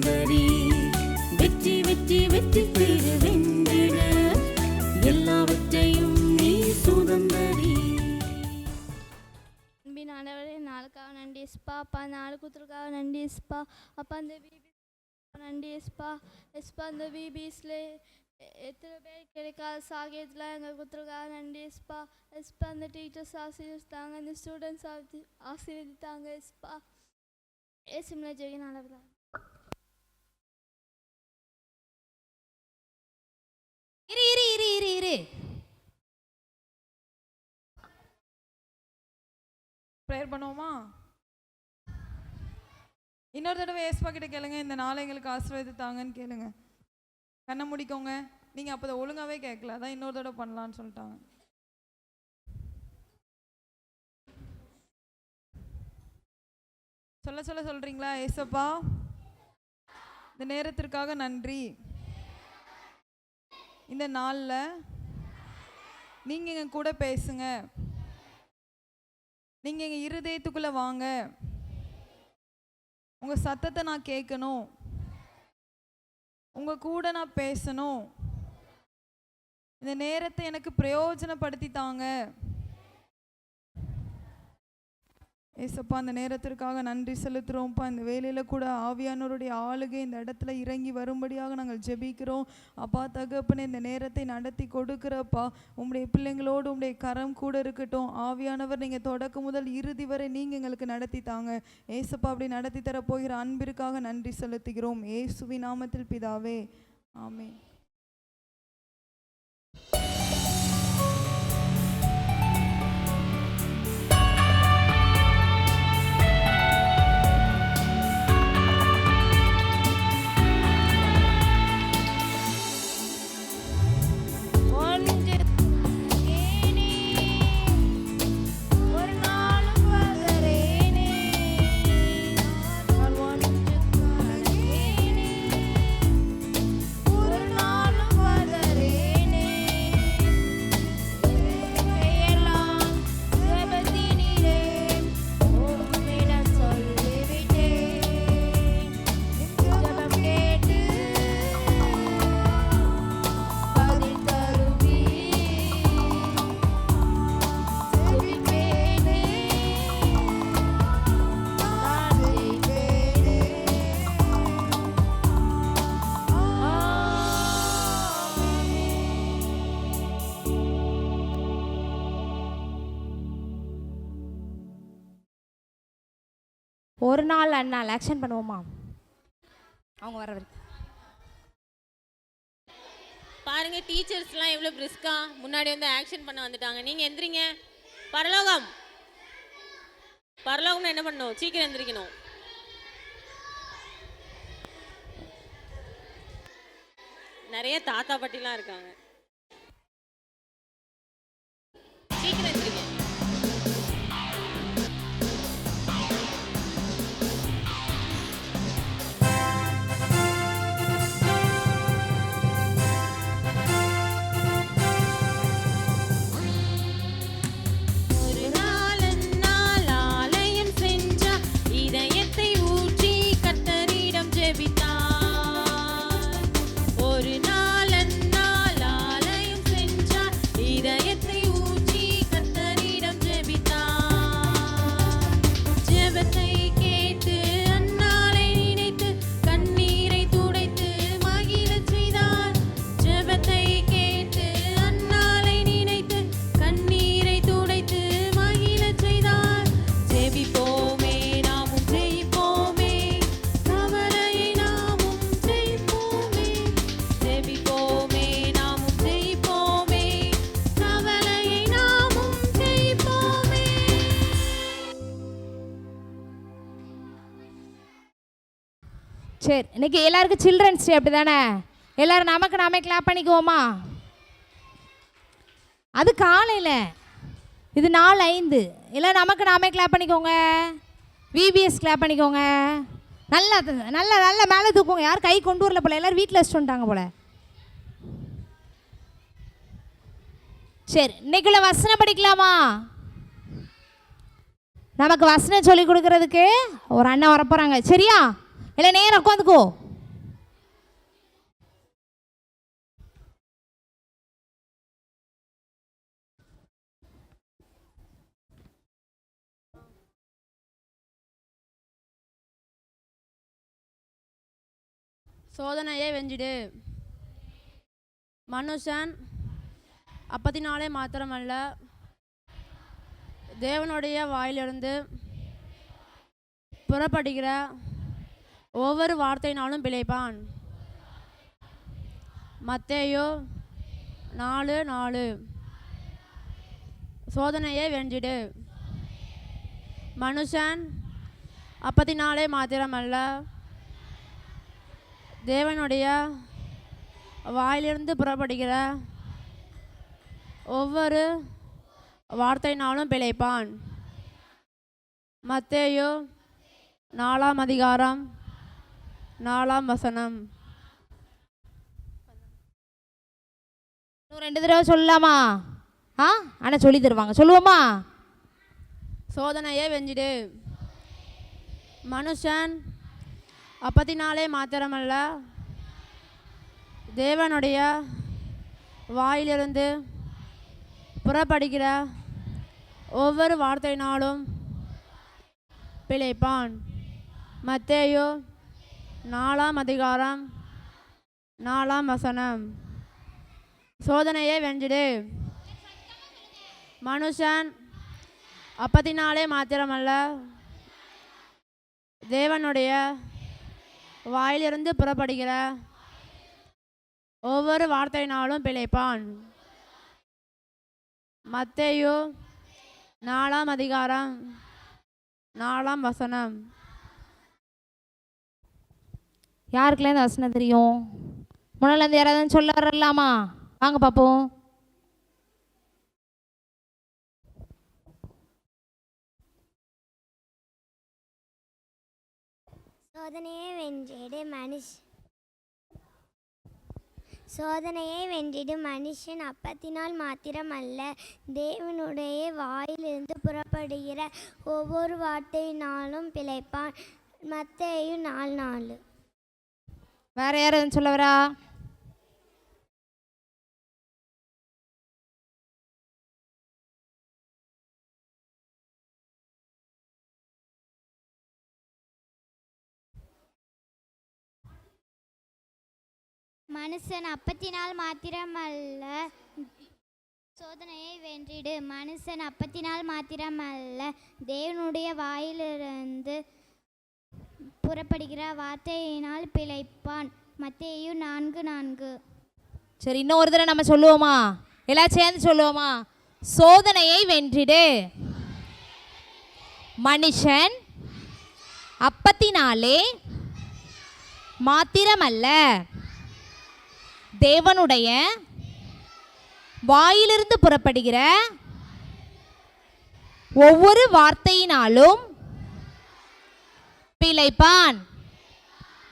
சுதந்தரி. வெற்றி வெற்றி வெற்றி பெறு வென்றிட எல்லாவற்றையும் நீ சுதந்தரி. ஆண்டவரே, நாளுக்காக நன்றி எஸ்பா. அப்பா, நாலு குத்துருக்காக நன்றி எஸ்பா. அப்பா, அந்த நன்றி எஸ்பா. எஸ்பா, அந்த பிபிஸ்ல எத்தனை பேர் கிடைக்காத சாகியத்தில் எங்கள் குத்துருக்காக நன்றி எஸ்பா. எஸ்பா, அந்த டீச்சர்ஸ் ஆசீர்வதித்தாங்க, அந்த ஸ்டூடெண்ட்ஸ் ஆசீர்வதித்தாங்க எஸ்பா. ஏசுமில ஜெகன் அளவில் இரு ப்ரேயர் பண்ணுவோமா? இன்னொரு தடவை ஏசப்பா கிட்ட கேளுங்க, இந்த நாளை எங்களுக்கு ஆசீர்வதித்தாங்கன்னு கேளுங்க. கண்ணை முடிக்கோங்க. நீங்கள் அப்போ அதை ஒழுங்காகவே கேட்கல, அதான் இன்னொரு தடவை பண்ணலான்னு சொல்லிட்டாங்க. சொல்கிறீங்களா? ஏசப்பா, இந்த நேரத்திற்காக நன்றி. இந்த நாளில் நீங்கள் எங்கள் கூட பேசுங்க. நீங்கள் எங்கள் இருதயத்துக்குள்ளே வாங்க. உங்கள் சத்தத்தை நான் கேட்கணும். உங்கள் கூட நான் பேசணும். இந்த நேரத்தை எனக்கு பிரயோஜனப்படுத்தி தாங்க. ஏசப்பா, அந்த நேரத்திற்காக நன்றி செலுத்துகிறோம்ப்பா. இந்த வேலையில் கூட ஆவியானவருடைய ஆளுகை இந்த இடத்துல இறங்கி வரும்படியாக நாங்கள் ஜெபிக்கிறோம். அப்பா தகப்பனே, இந்த நேரத்தை நடத்தி கொடுக்குறப்பா. உங்களுடைய பிள்ளைங்களோடு உங்களுடைய கரம் கூட இருக்கட்டும். ஆவியானவர் நீங்கள் தொடக்கம் முதல் இறுதி வரை நீங்கள் எங்களுக்கு நடத்தி தாங்க. ஏசப்பா, அப்படி நடத்தி தரப்போகிற அன்பிற்காக நன்றி செலுத்துகிறோம். இயேசுவின் நாமத்தில் பிதாவே, ஆமென். ஒரு நாள் அண்ணால் ஆக்ஷன் பண்ணுவோமா? அவங்க வர வரைக்கும் பாருங்க, டீச்சர்ஸ்லாம் எவ்வளோ பிரிஸ்கா முன்னாடி வந்து ஆக்ஷன் பண்ண வந்துட்டாங்க. நீங்கள் எந்திரிங்க. பரலோகம்னு என்ன பண்ணணும்? சீக்கிரம் எந்திரிக்கணும். நிறைய தாத்தா பாட்டிலாம் இருக்காங்க. சீக்கிரம் எந்திரிங்க. சரி, இன்னைக்கு எல்லாருக்கும் சில்ட்ரன்ஸ் டே, அப்படி தானே? எல்லாரும் நமக்கு நாமே கிளாப் பண்ணிக்குவோமா? அது காலையில், இது 4:05. எல்லாம் நமக்கு நாமே கிளாப் பண்ணிக்கோங்க. விபிஎஸ் கிளாப் பண்ணிக்கோங்க. நல்லா நல்லா நல்லா மேலே தூக்குங்க. யார் கை கொண்டு வரல போல, எல்லோரும் வீட்டில் வச்சுட்டு வந்துட்டாங்க போல. சரி, இன்னைக்குள்ள வசனம் படிக்கலாமா? நமக்கு வசனம் சொல்லி கொடுக்கறதுக்கு ஒரு அண்ணன் வரப்போகிறாங்க. சரியா? இல்லை நேரம் உட்காந்துக்கோ. சோதனையை வெஞ்சிடு. மனுஷன் அப்பத்தினாலே மாத்திரமல்ல, தேவனுடைய வாயிலிருந்து புறப்படுகிற ஒவ்வொரு வார்த்தையினாலும் பிழைப்பான். மத்தேயு 4:4. சோதனையை வென்றிடு. மனுஷன் அப்பத்தினாலே மாத்திரமல்ல, தேவனுடைய வாயிலிருந்து புறப்படுகிற ஒவ்வொரு வார்த்தையினாலும் பிழைப்பான். மத்தேயு 4:4. இன்னும் 2 தடவை சொல்லலாமா? ஆனால் சொல்லி தருவாங்க, சொல்லுவோமா? சோதனையை வெஞ்சிடு. மனுஷன் அப்பத்தினாலே மாத்திரமல்ல, தேவனுடைய வாயிலிருந்து புறப்படுகிற ஒவ்வொரு வார்த்தையினாலும் பிழைப்பான். மத்தேயு 4:4. சோதனையை வென்றிடு. மனுஷன் அப்பத்தினாலே மாத்திரமல்ல, தேவனுடைய வாயிலிருந்து புறப்படுகிற ஒவ்வொரு வார்த்தையினாலும் பிழைப்பான். மத்தேயு 4:4. யாருக்குலாம் இந்த வசனம் தெரியும்? முன்னாலேருந்து யாராவது சொல்ல வரலாமா? வாங்க பார்ப்போம். சோதனையை வென்றிடு. மனுஷன் அப்பத்தினால் மாத்திரமல்ல, தேவனுடைய வாயிலிருந்து புறப்படுகிற ஒவ்வொரு வார்த்தையினாலும் பிழைப்பான். மத்தேயு 4:4. வேற யாரும் சொல்ல வரா? மனுஷன் அப்பத்தினால் மாத்திரமல்ல, சோதனையை வென்றிடு. மனுஷன் அப்பத்தினால் மாத்திரமல்ல, தேவனுடைய வாயிலிருந்து புறப்படுகிற வார்த்தையினால் பிழைப்பான். மத்தேயு 4:4. சரி, இன்னும் ஒரு தடவை நம்ம சொல்லுவோமா? எல்லாம் சேர்ந்து சொல்லுவோமா? சோதனையை வென்றிடு. மனுஷன் அப்பத்தினாலே மாத்திரமல்ல, தேவனுடைய வாயிலிருந்து புறப்படுகிற ஒவ்வொரு வார்த்தையினாலும் பிழைப்பான்.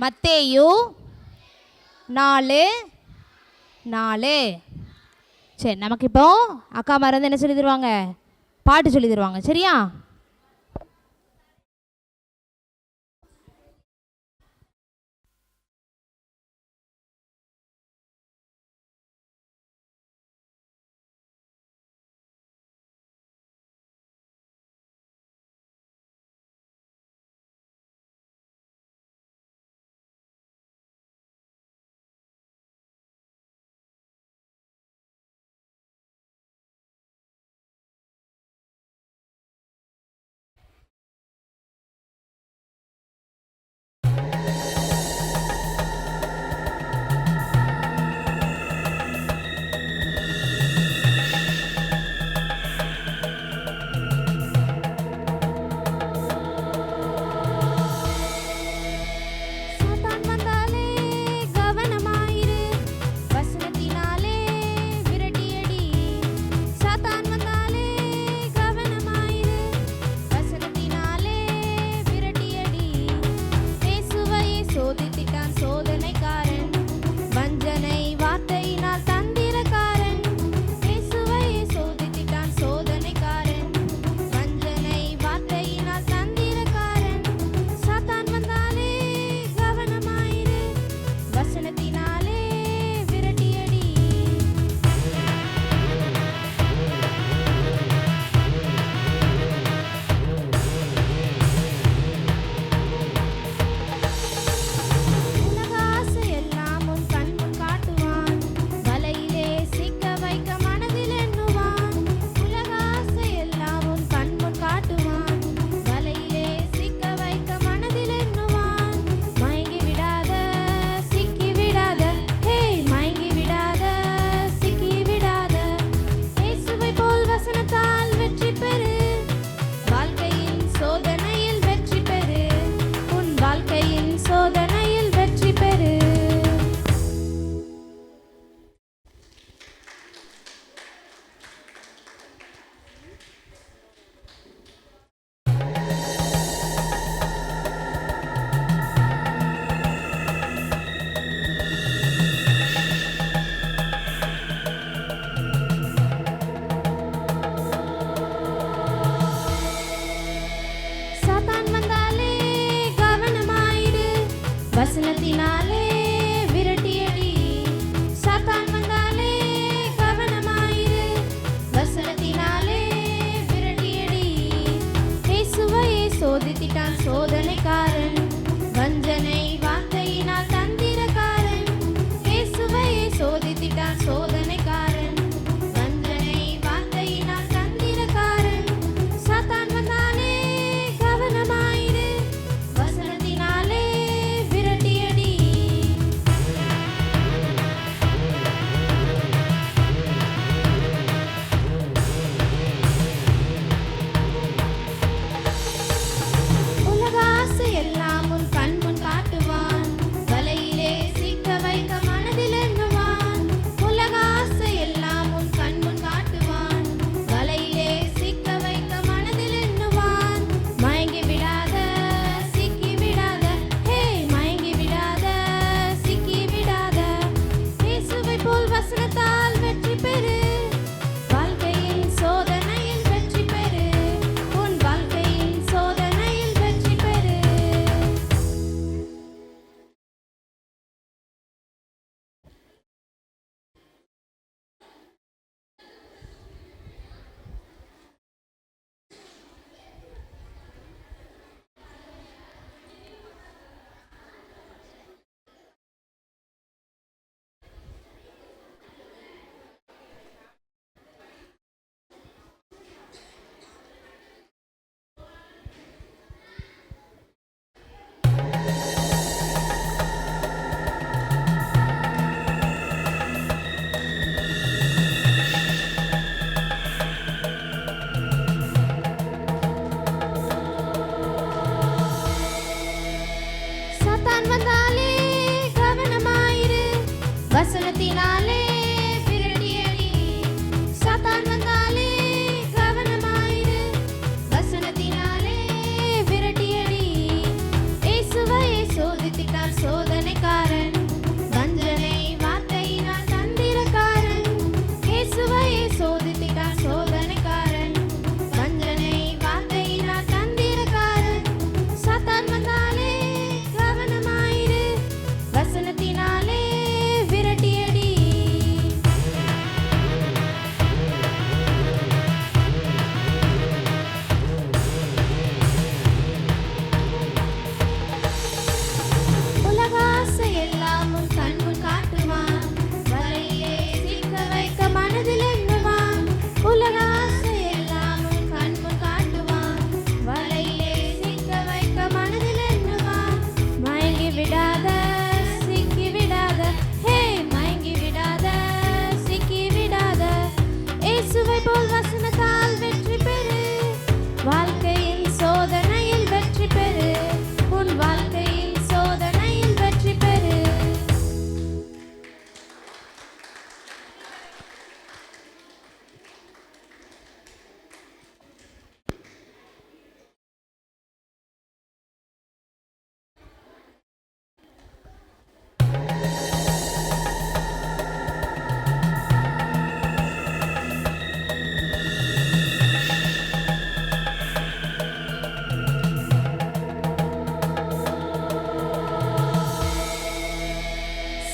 மத்தேயு 4:4. சரி, நமக்கு இப்போ அக்கா மறந்து என்ன சொல்லி தருவாங்க? பாட்டு சொல்லி தருவாங்க. சரியா? சோதித்திட்டான் சோதனைக்காரன், வஞ்சனை வார்த்தையினால் தந்திரக்காரன். இயேசுவையே சோதித்திட்டான் சோதனைக்காரன், வஞ்சனை வார்த்தையினால் தந்திரக்காரன். சாத்தான் வந்தானே கவனமாயிரு, வசனத்தினாலே விரட்டியடி. உலக ஆசை எல்லாம் உன் கண் முன் காட்டுவான், வலையிலே சிக்க வைக்க மனதில் எண்ணுவான். உலக ஆசை எல்லாம் உன் கண் முன் காட்டுவான், வலையிலே சிக்க வைக்க மனதில் எண்ணுவான். மயங்கி விடாத, சிக்கி விடாத, ஹே மயங்கி விடாத, சிக்கி விடாத. இயேசுவை போல் வசனத்தால் வெற்றி பெறு, வாழ்க்கையில் சோதனையில் வெற்றி பெறு, உன் வாழ்க்கையில் சோதனையில் வெற்றி பெறு. சாத்தான் வந்தாலே கவனமாயிரு, வசனத்தினாலே விரட்டியடி. சாத்தான் வந்தாலே கவனமாயிரு, வசனத்தினாலே விரட்டியடி. இயேசுவையே சோதித்திட்டான் சோதனைக்காரன், வஞ்சனை வார்த்தையினால் தந்திரக்காரன். இயேசுவையே சோதித்திட்டான் சோதனைக்காரன், வஞ்சனை வார்த்தையினால் தந்திரக்காரன். சாத்தான் வந்தாலே கவனமாயிரு, வசனத்தினாலே விரட்டியடி. உலக ஆசை எல்லாம் உன் கண் முன் காட்டுவான், வலையிலே சிக்க வைக்க மனதில் எண்ணுவான். உலக ஆசை எல்லாம் உன் கண் முன் காட்டுவான், வலையிலே சிக்க வைக்க மனதில் எண்ணுவான். மயங்கி விடாத, சிக்கி விடாத, ஹே மயங்கி விடாத, சிக்கி விடாத. இயேசுவை போல் வசனத்தால் வெற்றி பெறு, வாழ்க்கையில் சோதனையில் வெற்றி பெறு, உன் வாழ்க்கையில் சோதனையில் வெற்றி பெறு.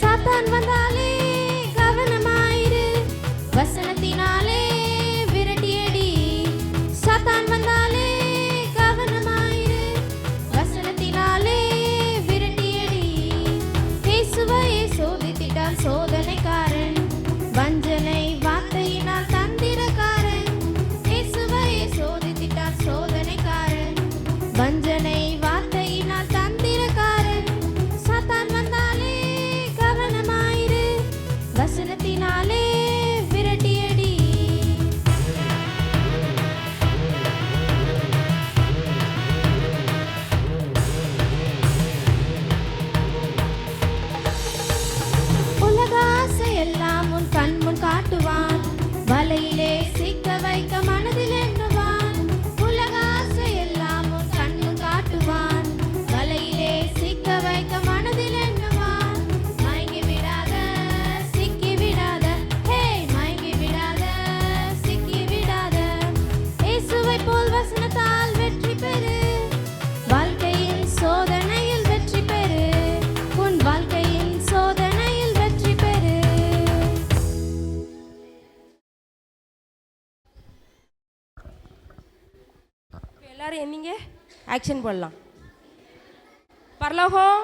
சாத்தான் வந்தாலே கவனமாயிரு, வசனத்தினாலே விரட்டியடி. சாத்தான் வந்தாலே கவனமாயிரு, வசனத்தினாலே விரட்டியடி. இயேசுவையே சோதித்திட்டான் சோதனைக்காரன், வஞ்சனை வார்த்தையினால் தந்திரக்காரன். இயேசுவையே சோதித்திட்டான் சோதனைக்காரன், வஞ்சனை வார்த்தையினால் தந்திரக்காரன். சாத்தான் வந்தாலே கவனமாயிரு, வசனத்தினாலே விரட்டியடி. உலக ஆசை எல்லாம் உன் கண் முன் காட்டுவான், வலையிலே சிக்க வைக்க மனதில் எண்ணுவான். உலக ஆசை எல்லாம் உன் கண் முன் காட்டுவான், வலையிலே சிக்க வைக்க மனதில் எண்ணுவான். மயங்கி விடாத, சிக்கி விடாத, ஹே மயங்கி விடாத, சிக்கி விடாத. இயேசுவை போல் வசனத்தால் வெற்றி பெறு, வாழ்க்கையில் சோதனையில் வெற்றி பெறு, உன் வாழ்க்கையில் சோதனையில் வெற்றி பெறு. எல்லாரும் என்னீங்க ஆக்ஷன் போடலாம். பரலோகம்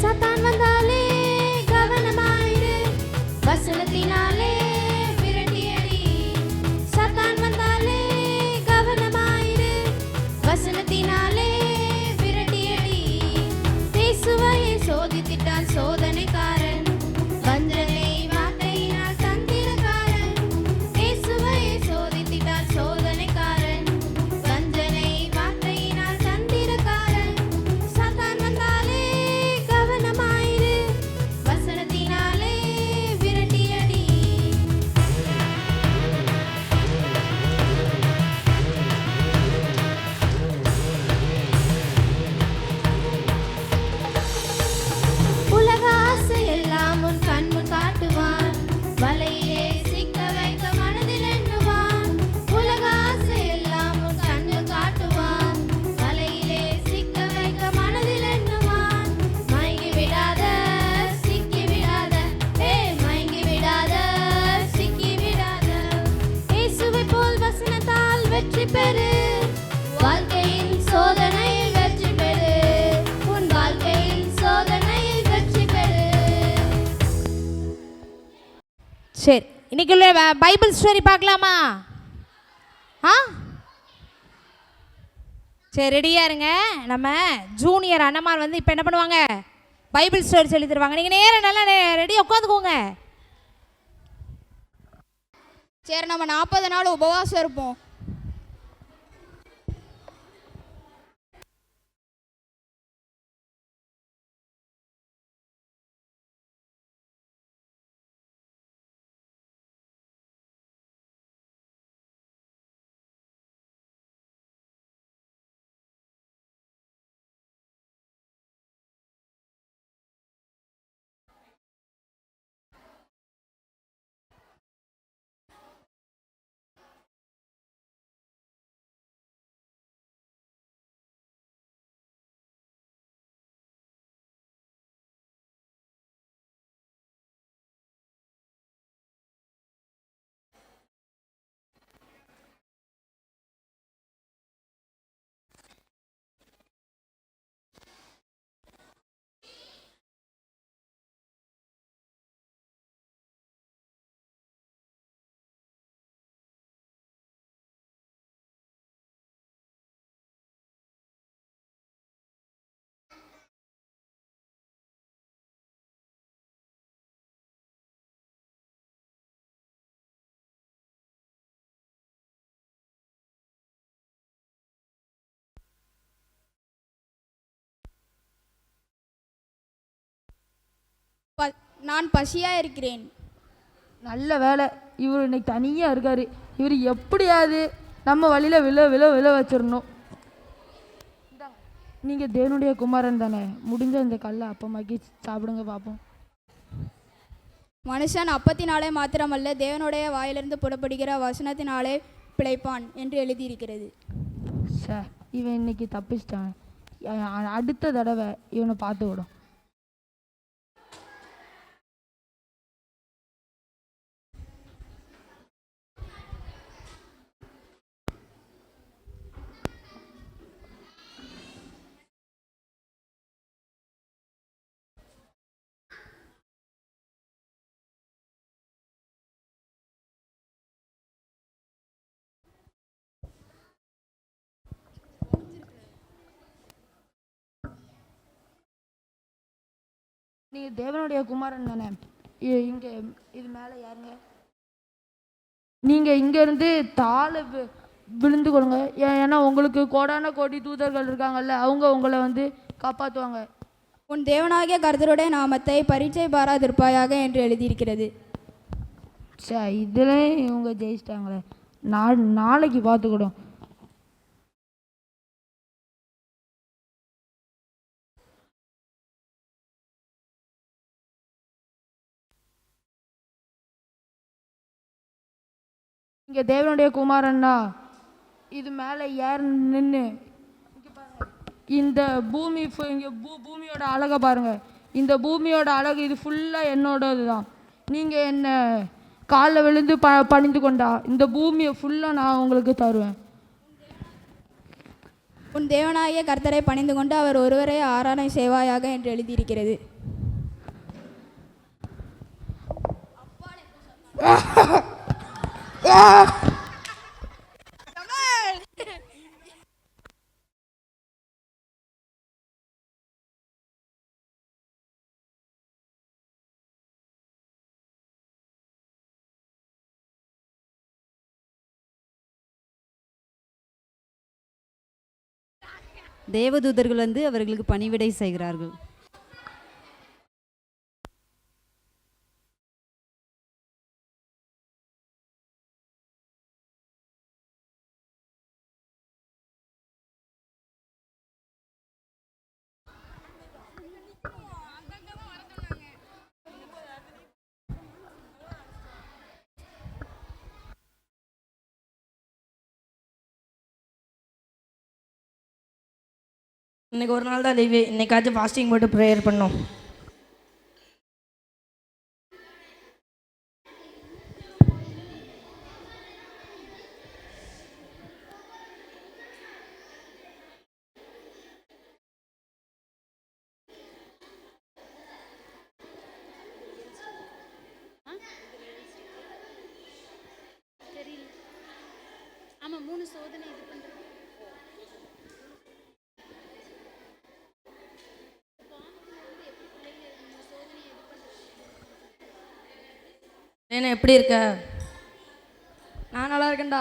சத்தான் வந்தாலே கவனமாயிரு, வசனத்தினாலே விரட்டியடி. சத்தான் வந்தாலே கவனமாயிரு, வசனத்தினாலே விரட்டியடி. இயேசுவையே சோதித்திட்டான் சோதனைக்காரன், வஞ்சனை வார்த்தையினால் தந்திரக்காரன். இயேசுவையே சோதித்திட்டான் சோதனைக்காரன், வஞ்சனை வார்த்தையினால் தந்திரக்காரன். சத்தான் வந்தாலே கவனமாயிரு, வசனத்தினாலே விரட்டியடி. உலக ஆசை எல்லாம் உன் கண்முன் காட்டுவான், வலையிலே சிக்க வைக்க மனதில் எண்ணுவான். உலக ஆசை எல்லாம் உன் கண்ணில் காட்டுவான், வலையிலே சிக்க வைக்க மனதில் எண்ணுவான். மயங்கி விடாத, சிக்கி விடாத, மயங்கி விடாத, சிக்கி விடாத. இயேசுவை போல் வசனத்தால் வெற்றி பெறு, வாழ்க்கையின் சோதனையில் வெற்றி பெறு, உன் வாழ்க்கையின் சோதனையில் வெற்றி பெறு. சரி, இன்னைக்கு உள்ள பைபிள் ஸ்டோரி பார்க்கலாமா? ஆ சரி, ரெடியாக இருங்க. நம்ம ஜூனியர் அண்ணமார் வந்து இப்போ என்ன பண்ணுவாங்க? பைபிள் ஸ்டோரி சொல்லி தருவாங்க. நீங்கள் நேரம் நல்லா ரெடியாக உட்காந்துக்கோங்க. சரி, நம்ம 40 நாள் உபவாசம் இருப்போம். நான் பசியாக இருக்கிறேன். நல்ல வேலை, இவர் இன்னைக்கு தனியாக இருக்கார். இவர் எப்படியாவது நம்ம வழியில் விழ வச்சிடணும். நீங்கள் தேவனுடைய குமாரன் தானே, முடிஞ்ச இந்த கல்லை அப்பமாக்கி சாப்பிடுங்க பார்ப்போம். மனுஷன் அப்பத்தினாலே மாத்திரமல்ல, தேவனுடைய வாயிலிருந்து புறப்படுகிற வசனத்தினாலே பிழைப்பான் என்று எழுதியிருக்கிறது. சார், இவன் இன்னைக்கு தப்பிச்சிட்டான். அடுத்த தடவை இவனை பார்த்து விடும். நீங்கள் தேவனுடைய குமாரன் தானே? இங்கே இது மேலே யாருங்க? நீங்கள் இங்கேருந்து தாழ விழுந்து கொடுங்க. ஏன்னா உங்களுக்கு கோடான கோடி தூதர்கள் இருக்காங்கல்ல, அவங்க உங்களை வந்து காப்பாற்றுவாங்க. உன் தேவனாகிய கர்த்தருடைய நாமத்தை பரீட்சை பாராதிருப்பாயாக என்று எழுதியிருக்கிறது. சே, இதில் இவங்க ஜெயிச்சிட்டாங்களே. நாளைக்கு பார்த்துக்கிடும். இங்கே தேவனுடைய குமாரன்னா இது மேலே ஏற நின்று இந்த பூமி இங்கே பூமியோட அழகை பாருங்கள். இந்த பூமியோட அழகு இது ஃபுல்லாக என்னோடது தான். நீங்கள் என்னை காலில் விழுந்து பணிந்து கொண்டா இந்த பூமியை ஃபுல்லாக நான் உங்களுக்கு தருவேன். உன் தேவனாகிய கர்த்தரை பணிந்து கொண்டு அவர் ஒருவரே ஆராதனை செய்வாயாக என்று எழுதியிருக்கிறது. தேவதூதர்கள் வந்து அவர்களுக்கு பணிவிடை செய்கிறார்கள். இன்றைக்கி ஒரு நாள் தான் லீவு. இன்றைக்காச்சும் ஃபாஸ்டிங் போட்டு ப்ரேயர் பண்ணோம். ஆமாம் 3 சோதனை இது பண்ணுறேன். ஏன்னா எப்படி இருக்க? நான் நல்லா இருக்கேன்டா.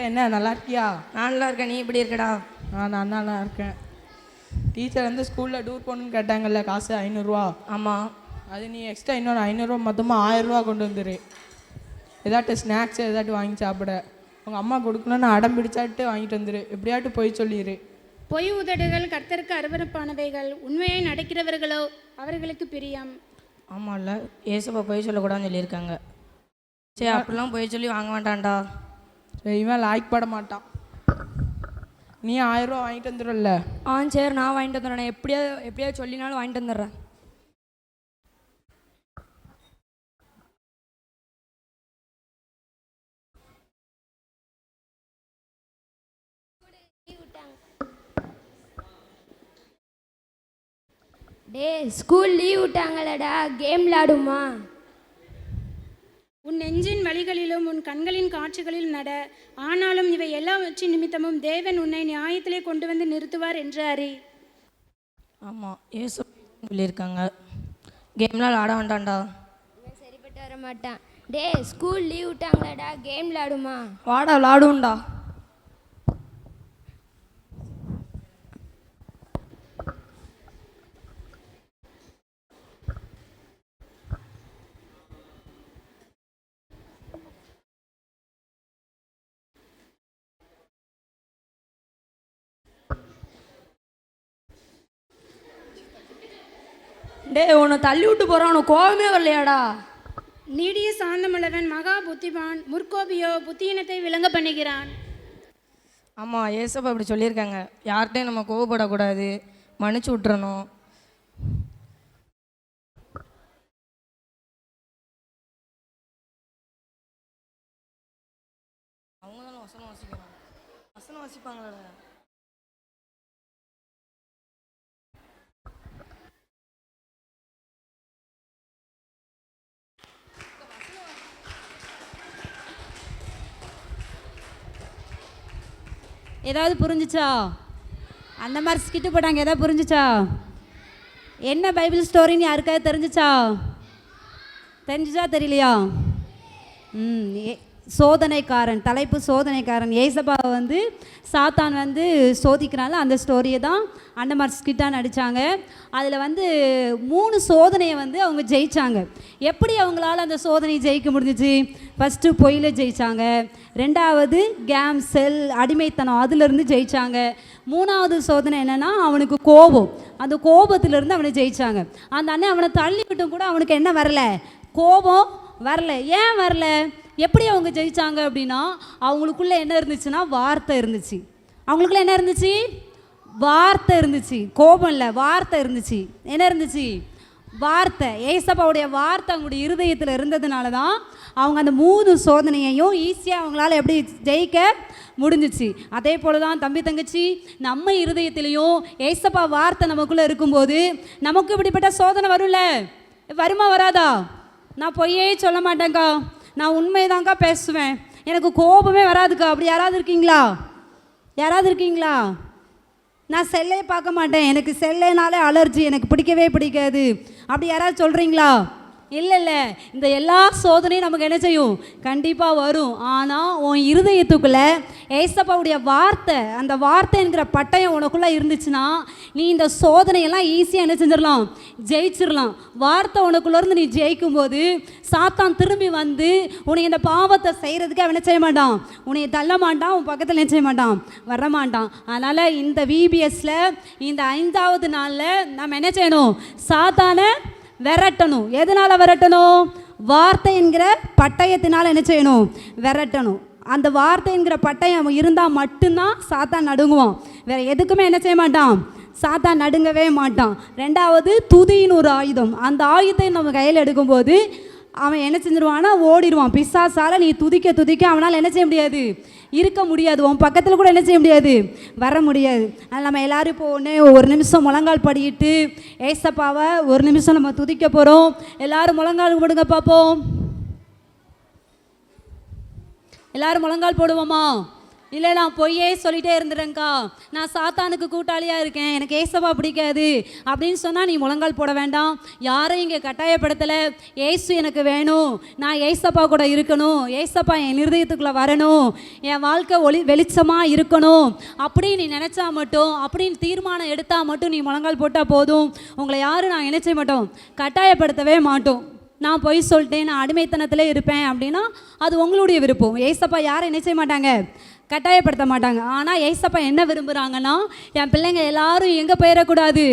என்ன நல்லா இருக்கியா? நான் நல்லா இருக்கேன். நீ எப்படி இருக்கடா? நான் நல்லா இருக்கேன். டீச்சர் வந்து ஸ்கூலில் டூர் போகணுன்னு கேட்டாங்கல்ல, காசு 500 ஆமாம். அது நீ எக்ஸ்ட்ரா இன்னொரு 500 மொத்தமாக 1000 கொண்டு வந்துரு. ஏதாட்டு ஸ்நாக்ஸ் ஏதாட்டு வாங்கி சாப்பிட. உங்கள் அம்மா கொடுக்கணும்னு அடம் பிடிச்சாட்டு வாங்கிட்டு வந்துரு. எப்படியாட்டு போய் சொல்லிடு. பொய் உதடுகள் கர்த்தருக்கு அருவருப்பானவைகள், உண்மையை நடக்கிறவர்களோ அவர்களுக்கு பிரியம். ஆமாம்ல, ஏசப்பா போய் சொல்லக்கூடாதுன்னு சொல்லியிருக்காங்க. சரி, அப்படிலாம் போய் சொல்லி வாங்க வேண்டாம்டா. இவன் லாய்க் பட மாட்டான். நீ 1000 வாங்கிட்டு வந்துடும்ல? சரி, நான் வாங்கிட்டு வந்துடுறேன். எப்படியா சொல்லினாலும் வாங்கிட்டு வந்துடுறேன். ஸ்கூல் லீவ் விட்டாங்களடா, கேம் விளாடுமா? உன் நெஞ்சின் வழிகளிலும் உன் கண்களின் காட்சிகளில் நட. ஆனாலும் இவை எல்லாவற்றின் நிமித்தமும் தேவன் உன்னை நியாயத்திலே கொண்டு வந்து நிறுத்துவார் என்று அறி. ஆமாம், ஏசு சொல்லியிருக்காங்க. கேம்லாம் ஆட வேண்டாம்டா. சரிப்பட்டு வர மாட்டான். ஸ்கூல் லீவ் விட்டாங்களடா, கேம் விளாடுமா? வாடா விளாடுவோம்டா. உன்னை தள்ளி விட்டு போகிறான், உனக்கு கோபமே வரலையாடா? நீடிய சாந்தமுள்ளவன் மகா புத்திமான், முற்கோபியோ புத்தியினத்தை விளங்க பண்ணுகிறான். ஆமாம், ஏசப்பா அப்படி சொல்லியிருக்காங்க. யார்கிட்டையும் நம்ம கோவப்படக்கூடாது, மன்னிச்சு விட்டுறணும். அவங்க தானே வசனம் வாசிப்பாங்களா? ஏதாவது புரிஞ்சிச்சா? அந்த மாதிரி ஸ்கிட்டு போட்டாங்க, ஏதாவது புரிஞ்சிச்சா? என்ன பைபிள் ஸ்டோரின்னு யாருக்காவது தெரிஞ்சிச்சா? தெரியலையா? சோதனைக்காரன், தலைப்பு சோதனைக்காரன். ஏசப்பாவை வந்து சாத்தான் வந்து சோதிக்கிறாங்க. அந்த ஸ்டோரியை தான் அண்டமார் ஸ்கிட்டாக நடித்தாங்க. அதில் வந்து 3 சோதனையை வந்து அவங்க ஜெயித்தாங்க. எப்படி அவங்களால அந்த சோதனையை ஜெயிக்க முடிஞ்சிச்சு? ஃபஸ்ட்டு பொய்யில் ஜெயித்தாங்க, 2வது கேம் செல் அடிமைத்தனம் அதிலிருந்து ஜெயித்தாங்க, 3வது சோதனை என்னென்னா அவனுக்கு கோபம், அந்த கோபத்திலிருந்து அவனை ஜெயித்தாங்க. அந்த அண்ணன் அவனை தள்ளி விட்டும் கூட அவனுக்கு என்ன வரல? கோபம் வரல. ஏன் வரல? எப்படி அவங்க ஜெயித்தாங்க அப்படின்னா அவங்களுக்குள்ளே என்ன இருந்துச்சுன்னா வார்த்தை இருந்துச்சு. அவங்களுக்குள்ள என்ன இருந்துச்சு? வார்த்தை இருந்துச்சு. கோபம் இல்லை, வார்த்தை இருந்துச்சு. என்ன இருந்துச்சு? வார்த்தை. ஏசப்பாவுடைய வார்த்தை அவங்களுடைய இருதயத்தில் இருந்ததுனால தான் அவங்க அந்த 3 சோதனையையும் ஈஸியாக அவங்களால எப்படி ஜெயிக்க முடிஞ்சிச்சு. அதே போல் தான் தம்பி தங்கச்சி, நம்ம இருதயத்திலையும் ஏசப்பா வார்த்தை நமக்குள்ளே இருக்கும்போது நமக்கு இப்படிப்பட்ட சோதனை வரும்ல. வருமா வராதா? நான் பொய்யே சொல்ல மாட்டேங்க்கா, நான் உண்மைதாங்க்கா பேசுவேன், எனக்கு கோபமே வராதுக்கா. அப்படி யாராவது இருக்கீங்களா? யாராவது இருக்கீங்களா? நான் செல்லே பார்க்க மாட்டேன், எனக்கு செல்லேனாலே அலர்ஜி, எனக்கு பிடிக்கவே பிடிக்காது, அப்படி யாராவது சொல்கிறீங்களா? இல்லை. இந்த எல்லா சோதனையும் நமக்கு என்ன செய்யும்? கண்டிப்பாக வரும். ஆனால் உன் இருதயத்துக்குள்ளே ஏசப்பாவுடைய வார்த்தை, அந்த வார்த்தை என்கிற பட்டயம் உனக்குள்ளே இருந்துச்சுன்னா நீ இந்த சோதனையெல்லாம் ஈஸியாக என்ன செஞ்சிடலாம்? ஜெயிச்சிடலாம். வார்த்தை உனக்குள்ளேருந்து நீ ஜெயிக்கும் போது சாத்தான் திரும்பி வந்து உன்னை இந்த பாவத்தை செய்கிறதுக்கு அவன் என்ன செய்ய மாட்டான்? உன்னை தள்ள மாட்டான், உன் பக்கத்தில் என்ன செய்ய மாட்டான்? வரமாட்டான். அதனால் இந்த VBSல இந்த 5வது நாளில் நம்ம என்ன செய்யணும்? சாத்தானை விரட்டணும். எதனால் விரட்டணும்? வார்த்தை என்கிற பட்டயத்தினால் என்ன செய்யணும்? விரட்டணும். அந்த வார்த்தை என்கிற பட்டயம் இருந்தால் மட்டும்தான் சாத்தான் நடுங்குவான். வேறு எதுக்குமே என்ன செய்ய மாட்டான்? சாத்தான் நடுங்கவே மாட்டான். 2வது துதியின் ஒரு ஆயுதம். அந்த ஆயுதத்தை நம்ம கையில் எடுக்கும்போது அவன் என்ன செஞ்சிருவான்னா ஓடிடுவான். பிசாசால நீ துதிக்க அவனால் என்ன செய்ய முடியாது? இருக்க முடியாது. உன் பக்கத்தில் கூட என்ன செய்ய முடியாது? வர முடியாது. அதனால் நம்ம எல்லோரும் இப்போ ஒன்று ஒரு நிமிஷம் முழங்கால் படிக்கிட்டு ஏசப்பாவை ஒரு நிமிஷம் நம்ம துதிக்க போகிறோம். எல்லோரும் முழங்கால் போடுங்க பார்ப்போம். எல்லோரும் முழங்கால் போடுவோமா? இல்லை, நான் பொய்யே சொல்லிகிட்டே இருந்துட்டேங்க்கா, நான் சாத்தானுக்கு கூட்டாளியாக இருக்கேன், எனக்கு ஏசப்பா பிடிக்காது அப்படின்னு சொன்னால் நீ முழங்கால் போட வேண்டாம். யாரும் இங்கே கட்டாயப்படுத்தலை. ஏசு எனக்கு வேணும், நான் ஏசப்பா கூட இருக்கணும், ஏசப்பா என் இருதயத்துக்குள்ளே வரணும், என் வாழ்க்கை வெளிச்சமாக இருக்கணும் அப்படின்னு நீ நினச்சா மட்டும், அப்படின்னு தீர்மானம் எடுத்தால் மட்டும் நீ முழங்கால் போட்டால் போதும். உங்களை யாரும் நான் என்ன செய்ய மாட்டோம்? கட்டாயப்படுத்தவே மாட்டோம். நான் பொய் சொல்லிட்டேன், நான் அடிமைத்தனத்திலே இருப்பேன் அப்படின்னா அது உங்களுடைய விருப்பம். ஏசப்பா யாரும் என்ன செய்ய மாட்டாங்க? கட்டாயப்படுத்த மாட்டாங்க. ஆனால் ஏசப்பா என்ன விரும்புகிறாங்கன்னா என் பிள்ளைங்க எல்லாரும் எங்கே போயிடக்கூடாது?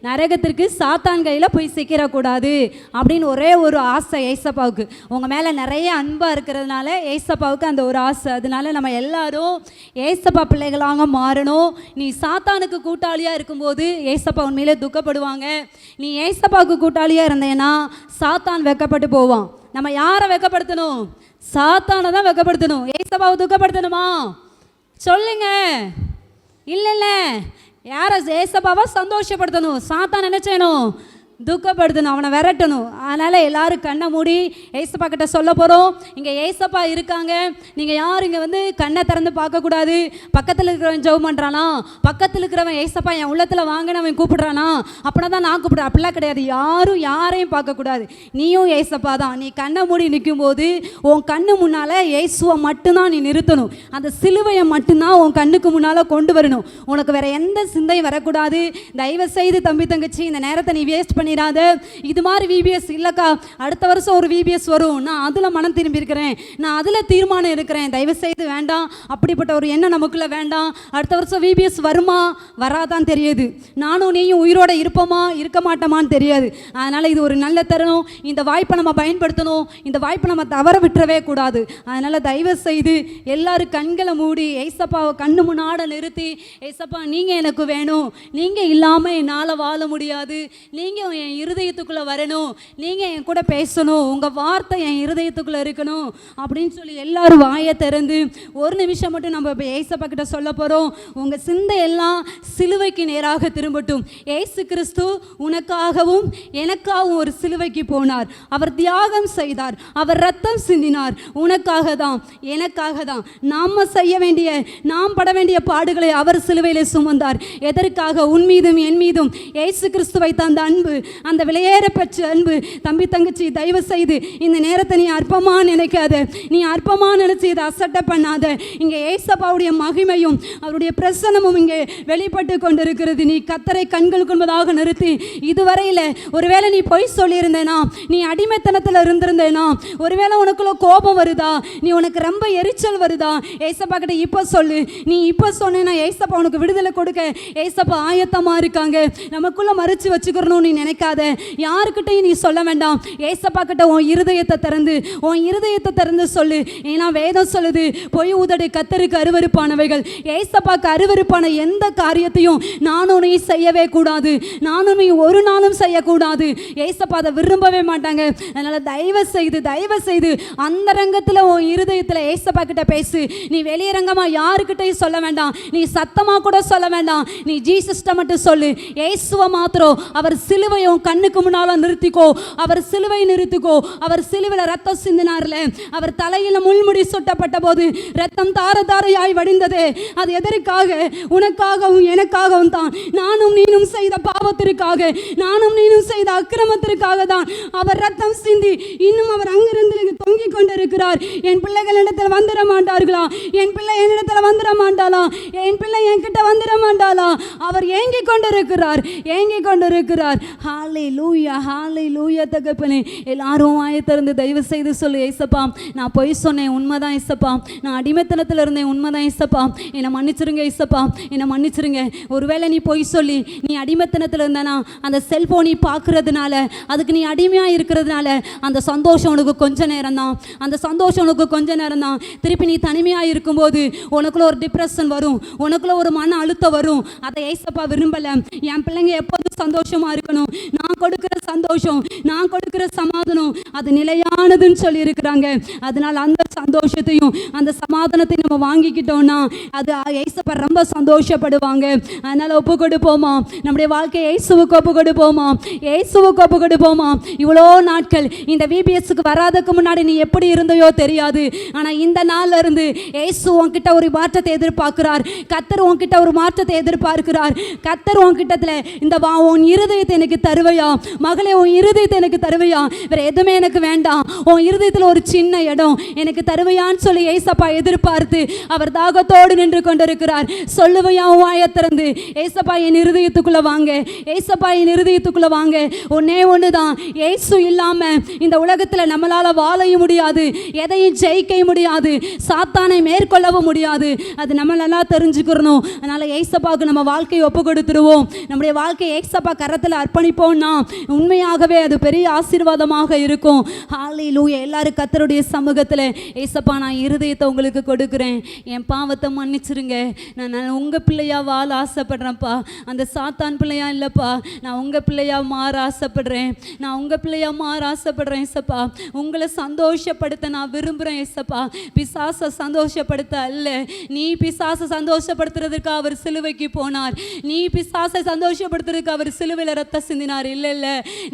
நரகத்திற்கு சாத்தான் கையில் போய் சிக்கிடக்கூடாது அப்படின்னு ஒரே ஒரு ஆசை ஏசப்பாவுக்கு. உங்கள் மேலே நிறைய அன்பாக இருக்கிறதுனால ஏசப்பாவுக்கு அந்த ஒரு ஆசை. அதனால நம்ம எல்லாரும் ஏசப்பா பிள்ளைகளாக மாறணும். நீ சாத்தானுக்கு கூட்டாளியாக இருக்கும்போது ஏசப்பா உண்மையிலே துக்கப்படுவாங்க. நீ ஏசப்பாவுக்கு கூட்டாளியாக இருந்தேன்னா சாத்தான் வெக்கப்பட்டு போவான். நம்ம யாரை வெக்கப்படுத்தணும்? சாத்தானை தான் வெக்கப்படுத்தணும். ஏசப்பாவை துக்கப்படுத்தணுமா? சொல்லுங்க. இல்லை, யாரை? ஏசப்பாவை சந்தோஷப்படுத்தணும். சாத்தான் என்ன செய்யணும்? துக்கப்படுத்தணும், அவனை விரட்டணும். அதனால் எல்லோரும் கண்ணை மூடி ஏசப்பா கிட்ட சொல்ல போகிறோம். இங்கே ஏசப்பா இருக்காங்க. நீங்கள் யாரும் இங்கே வந்து கண்ணை திறந்து பார்க்கக்கூடாது. பக்கத்தில் இருக்கிறவன் ஜெபம் பண்ணுறானா, பக்கத்தில் இருக்கிறவன் ஏசப்பா என் உள்ளத்தில் வாங்கின அவன் கூப்பிடுறானா, அப்படின்னா தான் நான் கூப்பிட்றேன், அப்படிலாம் கிடையாது. யாரும் யாரையும் பார்க்கக்கூடாது. நீயும் ஏசப்பா தான். நீ கண்ணை மூடி நிற்கும்போது உன் கண்ணு முன்னால் ஏசுவை மட்டும்தான் நீ நிறுத்தணும். அந்த சிலுவையை மட்டும்தான் உன் கண்ணுக்கு முன்னால் கொண்டு வரணும். உனக்கு வேறு எந்த சிந்தையும் வரக்கூடாது. தயவு செய்து தம்பி தங்கச்சி இந்த நேரத்தை நீ வேஸ்ட் பண்ணிடாத. இது மாதிரி VBS இல்லைக்கா, அடுத்த வருஷம் ஒரு VBS வரும், நான் அதில் மனம் திரும்பி இருக்கிறேன், நான் அதில் தீர்மானம் இருக்கிறேன், தயவு செய்து வேண்டாம். அப்படிப்பட்ட ஒரு எண்ணம் நமக்குள்ளே வேண்டாம். அடுத்த வருஷம் VBS வருமா வராதான் தெரியாது. நானும் நீயும் உயிரோட இருப்போமா இருக்க மாட்டோமான்னு தெரியாது. அதனால் இது ஒரு நல்ல தருணம். இந்த வாய்ப்பை நம்ம பயன்படுத்தணும். இந்த வாய்ப்பை நம்ம தவற விட்டுறவே கூடாது. அதனால் தயவு செய்து எல்லாரும் கண்களை மூடி ஏசப்பாவை கண்ணு முன்னாட நிறுத்தி, ஏசப்பா நீங்கள் எனக்கு வேணும், நீங்கள் இல்லாமல் என்னால் வாழ முடியாது, நீங்கள் என் இருதயத்துக்குள்ளே வரணும், நீங்கள் என் கூட பேசணும், உங்கள் வார்த்தை என் இருதயத்துக்குள்ளே இருக்கணும் அப்படின்னு சொல்லி எல்லாரும் வாயை திறந்து ஒரு நிமிஷம் மட்டும் நம்ம இப்போ ஏசப்பா கிட்ட சொல்ல போகிறோம். உங்கள் சிந்தை எல்லாம் சிலுவைக்கு நேராக திரும்பட்டும். ஏசு கிறிஸ்து உனக்காகவும் எனக்காகவும் ஒரு சிலுவைக்கு போனார். அவர் தியாகம் செய்தார், அவர் ரத்தம் சிந்தினார். உனக்காக தான், எனக்காக தான். நாம் செய்ய வேண்டிய, நாம் பட வேண்டிய பாடுகளை அவர் சிலுவையிலே சுமந்தார். எதற்காக? உன் மீதும் என் மீதும் ஏசு கிறிஸ்து வைத்த அந்த அன்பு, அந்த விலையேற பெற்ற அன்பு. தம்பி தங்கச்சி, தயவு செய்து இந்த நேரத்தை நீ அற்பமாக நினைக்காத, நீ அற்பமாக நினைச்சு இதை அசட்டை பண்ணாத. இங்கே ஏசப்பாவுடைய மகிமையும் அவருடைய பிரசனமும் இங்கே வெளிப்பட்டு கொண்டிருக்கிறது. நீ கத்தரை கண்கள் கொள்வதாக நிறுத்தி, இதுவரையில் ஒருவேளை நீ பொய் சொல்லியிருந்தேனா, நீ அடிமைத்தனத்தில் இருந்திருந்தேனா, ஒருவேளை உனக்குள்ள கோபம் வருதா, நீ உனக்கு ரொம்ப எரிச்சல் வருதா, ஏசப்பா கிட்ட இப்போ சொல்லு. நீ இப்போ சொன்னேன்னா ஏசப்பா உனக்கு விடுதலை கொடுக்க ஏசப்பா ஆயத்தமாக இருக்காங்க. நமக்குள்ள மறைச்சு வச்சுக்கிறணும் நீ நினைக்காத. யாருக்கிட்டையும் நீ சொல்ல வேண்டாம். ஏசப்பா கிட்ட உன் இருதயத்தை திறந்து சொல்லு. ஏன்னா வேதம் சொல்லுது, பொய் உதடு கத்தருக்கு அருவருப்பானவைகள். ஏசப்பாக்கு அருவருப்பான எந்த காரியத்தையும் நானும் நீ செய்யவே கூடாது, நானும் நீ ஒரு நாளும் செய்யக்கூடாது. ஏசப்பா அதை விரும்பவே மாட்டாங்க. அதனால தயவு செய்து அந்த ரங்கத்தில் உன் இருதயத்தில் ஏசப்பா கிட்ட பேசு. நீ வெளியரங்கமாக யாருக்கிட்டையும் சொல்ல வேண்டாம், நீ சத்தமாக கூட சொல்ல வேண்டாம். நீ ஜீசஸ்ட மட்டும் சொல்லு. ஏசுவை மாத்திரம் அவர் சிலுவையை உன் கண்ணுக்கு முன்னால் நிறுத்திக்கோ. அவர் சிலுவை நிறுத்திக்கோ. அவர் சிலுவையில் ரத்தம் சிந்தினார்ல, அவர் தலையில் முள்முடி சுட்டப்பட்ட போது ரத்தம் தாரையாய் வடிந்தது. அது எதற்காக? உனக்காகவும் எனக்காகவும் தான். நானும் நீனும் செய்த பாவத்திற்காக, நானும் நீனும் செய்த அக்கிரமத்திற்காக தான் அவர் ரத்தம் சிந்தி இன்னும் அவர் அங்கிருந்து தொங்கிக் கொண்டிருக்கிறார். என் பிள்ளைகள் இடத்துல வந்துட மாட்டார்களா? என் பிள்ளை என்னிடத்துல வந்துட மாட்டாளா? என் பிள்ளை என்கிட்ட வந்துட மாட்டாளா? அவர் ஏங்கிக் கொண்டிருக்கிறார். ஹல்லேலூயா, ஹல்லேலூயா. தகப்பனே, எல்லாரும் ஆயத்திறந்து தயவு செய்து சொல்லு. ஏசப்பா, நான் பொய் சொன்னேன், உண்மைதான் ஏசப்பா. நான் அடிமைத்தனத்தில் இருந்தேன், உண்மைதான் ஏசப்பா. என்னை மன்னிச்சிருங்க ஏசப்பா, என்னை மன்னிச்சிருங்க. ஒருவேளை நீ பொய் சொல்லி நீ அடிமைத்தனத்தில் இருந்தனா, அந்த செல்போன் நீ பார்க்கறதுனால, அதுக்கு நீ அடிமையாக இருக்கிறதுனால அந்த சந்தோஷம் உனக்கு கொஞ்ச நேரம் தான். திருப்பி நீ தனிமையாக இருக்கும்போது உனக்குள்ள ஒரு டிப்ரெஷன் வரும், உனக்குள்ள ஒரு மன அழுத்தம் வரும். அதை ஏசப்பா விரும்பலை. என் பிள்ளைங்க எப்போதும் சந்தோஷமாக இருக்கணும். நான் கொடுக்குற சந்தோஷம், நான் கொடுக்குற சமாதானம் அது நிலையானதுன்னு சொல்லி இருக்கிறாங்க. அதனால அந்த சந்தோஷத்தையும் அந்த சமாதானத்தையும் நம்ம வாங்கிக்கிட்டோம்னா அது ஏசப்பா ரொம்ப சந்தோஷப்படுவாங்க. அதனால ஒப்பு கொடுப்போமா? நம்முடைய வாழ்க்கையை இயேசுவுக்கு ஒப்பு கொடுப்போமா? இவ்வளோ நாட்கள் இந்த விபிஎஸ்க்கு வராதுக்கு முன்னாடி நீ எப்படி இருந்தையோ தெரியாது. ஆனால் இந்த நாள்ல இருந்து இயேசு உன்கிட்ட ஒரு மாற்றத்தை எதிர்பார்க்கிறார். கர்த்தர் உன்கிட்ட ஒரு மாற்றத்தை எதிர்பார்க்கிறார். கர்த்தர் உன்கிட்டத்துல இந்த உன் இருதயத்தை எனக்கு தருவையா மகளே, உன் இருதயத்தை எனக்கு தருவையா, வேற எதுவுமே எனக்கு வேண்டாம், உன் இருதயத்தில் ஒரு சின்ன இடம் எனக்கு தருவையான்னு சொல்லி ஏசப்பா எதிர்பார்த்து அவர் தாகத்தோடு நின்று கொண்டிருக்கிறார். சொல்லுவையா உன் வாயை திறந்து, ஏசப்பா என் இருதயத்துக்குள்ள வாங்க, ஏசப்பா என் இருதயத்துக்குள்ள வாங்க. ஒன்னே ஒண்ணுதான், ஏசு இல்லாம இந்த உலகத்துல நம்மளால வாழவும் முடியாது, எதையும் ஜெயிக்க முடியாது, சாத்தானை மேற்கொள்ளவும் முடியாது. அது நம்ம நல்லா தெரிஞ்சுக்கிறணும். அதனால ஏசப்பாவுக்கு நம்ம வாழ்க்கையை ஒப்பு கொடுத்துருவோம். நம்முடைய வாழ்க்கையை ஏசப்பா கரத்தில் அர்ப்பணிப்போம்னா உண்மையாகவே அது பெரிய ஆசீர்வாதமாக இருக்கும். ஹல்லேலூயா. எல்லாரும் கர்த்தருடைய சமூகத்தில், ஏசப்பா நான் இருதயத்தை உங்களுக்கு கொடுக்குறேன், என் பாவத்தை மன்னிச்சிருங்க, நான் உங்கள் பிள்ளையா வாழ ஆசைப்படுறேன்ப்பா, அந்த சாத்தான் பிள்ளையா இல்லைப்பா, நான் உங்கள் பிள்ளையா மாற ஆசைப்படுறேன், ஏசப்பா. உங்களை சந்தோஷப்படுத்த நான் விரும்புகிறேன் ஏசப்பா, பிசாசை சந்தோஷப்படுத்த அல்ல. நீ பிசாசை சந்தோஷப்படுத்துறதுக்கு அவர் சிலுவைக்கு போனார், நீ பிசாசை சந்தோஷப்படுத்துறதுக்கு அவர் சிலுவையில் ரத்தம் சிந்தினார். இல்லை,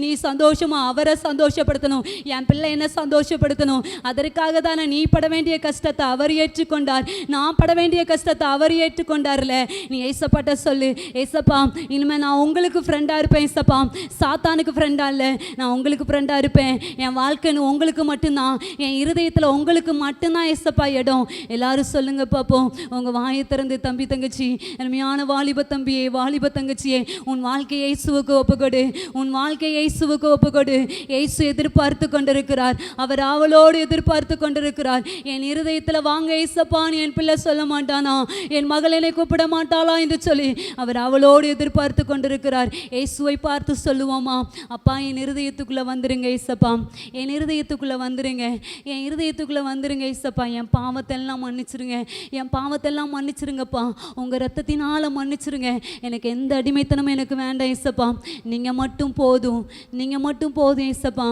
நீ சந்தோஷமா அவரை சந்தோஷப்படுத்தணும். என் பிள்ளை என்ன சந்தோஷப்படுத்தணும். அதற்காக தானே நீ பட வேண்டிய கஷ்டத்தை அவர் ஏற்றுக்கொண்டார், நான் பட வேண்டிய கஷ்டத்தை அவர் ஏற்றுக்கொண்டார்ல. நீ ஏசப்பாட்ட சொல்லு, ஏசப்பா இனிமேல் நான் உங்களுக்கு ஃப்ரெண்டாக இருப்பேன் ஏசப்பா, சாத்தானுக்கு ஃப்ரெண்டாக இல்லை, நான் உங்களுக்கு ஃப்ரெண்டாக இருப்பேன். என் வாழ்க்கைன்னு உங்களுக்கு மட்டும்தான், என் இருதயத்தில் உங்களுக்கு மட்டும்தான் ஏசப்பா இடம். எல்லாரும் சொல்லுங்க பார்ப்போம். உங்கள் வாயை திறந்து, தம்பி தங்கச்சி, அருமையான வாலிப தம்பியே, வாலிப தங்கச்சியே, உன் வாழ்க்கையை இயேசுவுக்கு ஒப்புக்கொடு, உன் வாழ்க்கையை இயேசுவுக்கு ஒப்புக்கொடு. இயேசு எதிர்பார்த்து கொண்டிருக்கிறார், அவர் ஆவலோடு எதிர்பார்த்து கொண்டிருக்கிறார். என் இருதயத்தில் வாங்க ஏசப்பான்னு என் பிள்ளை சொல்ல மாட்டானா, என் மகள் என்னை கூப்பிட மாட்டாளா என்று சொல்லி அவர் அவளோடு எதிர்பார்த்து கொண்டிருக்கிறார். இயேசுவை பார்த்து சொல்லுவோமா, அப்பா என் இருதயத்துக்குள்ளே வந்துருங்க ஏசப்பா, என் இருதயத்துக்குள்ளே வந்துருங்க, என் இருதயத்துக்குள்ளே வந்துருங்க ஏசப்பா, என் பாவத்தெல்லாம் மன்னிச்சிருங்கப்பா, உங்கள் ரத்தத்தினால் மன்னிச்சிருங்க, எனக்கு எந்த அடிமைத்தனமும் எனக்கு வேண்டாம் ஏசப்பா, நீங்கள் மட்டும் போதும் ஏசப்பா.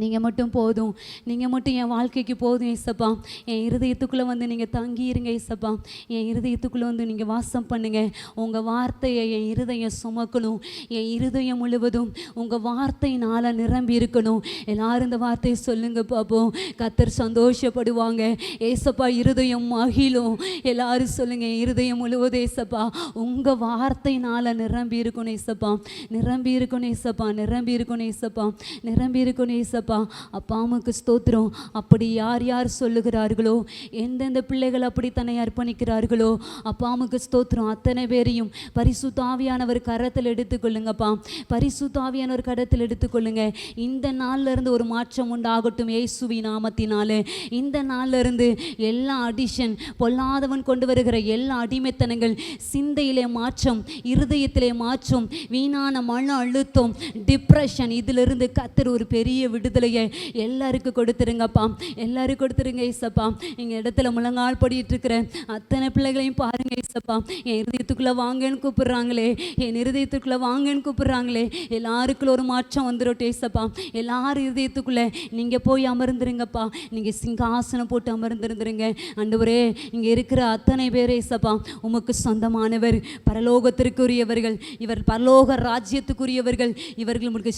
நீங்கள் மட்டும் போதும், நீங்கள் மட்டும் என் வாழ்க்கைக்கு போதும் ஏசப்பா. என் இருதயத்துக்குள்ளே வந்து நீங்கள் தங்கியிருங்க ஏசப்பா. என் இருதயத்துக்குள்ளே வந்து நீங்கள் வாசம் பண்ணுங்க. உங்கள் வார்த்தையை என் இருதயம் சுமக்கணும். என் இருதயம் முழுவதும் உங்கள் வார்த்தையினால் நிரம்பி இருக்கணும். எல்லாரும் இந்த வார்த்தையை சொல்லுங்க பார்ப்போம். கர்த்தர் சந்தோஷப்படுவாங்க. ஏசப்பா இருதயம் மகிழும். எல்லாரும் சொல்லுங்க, என் இருதயம் முழுவதும் ஏசப்பா உங்கள் வார்த்தையினால் நிரம்பி இருக்கணும் ஏசப்பா. நிரம்பி இருக்கணும் ஏசப்பா. நிரம்பி இருக்கணும் ஏசப்பா. நிரம்பி இருக்கணும் ஏசப்பா. அப்பாவுக்கு ஸ்தோத்திரம். அப்படி யார் யார் சொல்லுகிறார்களோ, எந்தெந்த பிள்ளைகள் அப்படி தன்னை அர்ப்பணிக்கிறார்களோ, அப்பாவுக்கு ஸ்தோத்திரம். அத்தனை பேரையும் பரிசுத்த ஆவியானவர் கரத்தில் எடுத்துக்கொள்ளுங்கப்பா. பரிசுத்த ஆவியானவர் கரத்தில் எடுத்துக்கொள்ளுங்க. இந்த நாள்ல இருந்து ஒரு மாற்றம் உண்டாகட்டும் இயேசுவின் நாமத்தினாலே. இந்த நாள்ல இருந்து எல்லா அடிஷன், பொல்லாதவன் கொண்டு வருகிற எல்லா அடிமைத்தனங்கள், சிந்தையிலே மாற்றம், இருதயத்திலே மாற்றம், வீணான மன அழுத்தம், டிப்ரெஷன், இதிலிருந்து கர்த்தர் ஒரு பெரிய விடுதலையை எல்லாருக்கும் கொடுத்துருங்கப்பா. எல்லாரும் கொடுத்துருங்க ஏசப்பா. எங்கள் இடத்துல முழங்கால் படிட்டு இருக்கிற அத்தனை பிள்ளைகளையும் பாருங்க ஏசப்பா. என் இருதயத்துக்குள்ளே வாங்கன்னு கூப்பிடுறாங்களே, என் இருதயத்துக்குள்ளே வாங்கன்னு கூப்பிடுறாங்களே, எல்லாருக்குள்ள ஒரு மாற்றம் வந்துடும் ஏசப்பா. எல்லாரும் இருதயத்துக்குள்ளே நீங்கள் போய் அமர்ந்துருங்கப்பா. நீங்கள் சிங்காசனம் போட்டு அமர்ந்துருந்துருங்க ஆண்டவரே. இங்கே இருக்கிற அத்தனை பேர் ஏசப்பா உமக்கு சொந்தமானவர், பரலோகத்திற்குரியவர்கள். இவர் பரலோக ராஜ்யத்துக்குரியவர்கள். இவர்கள் உமக்கு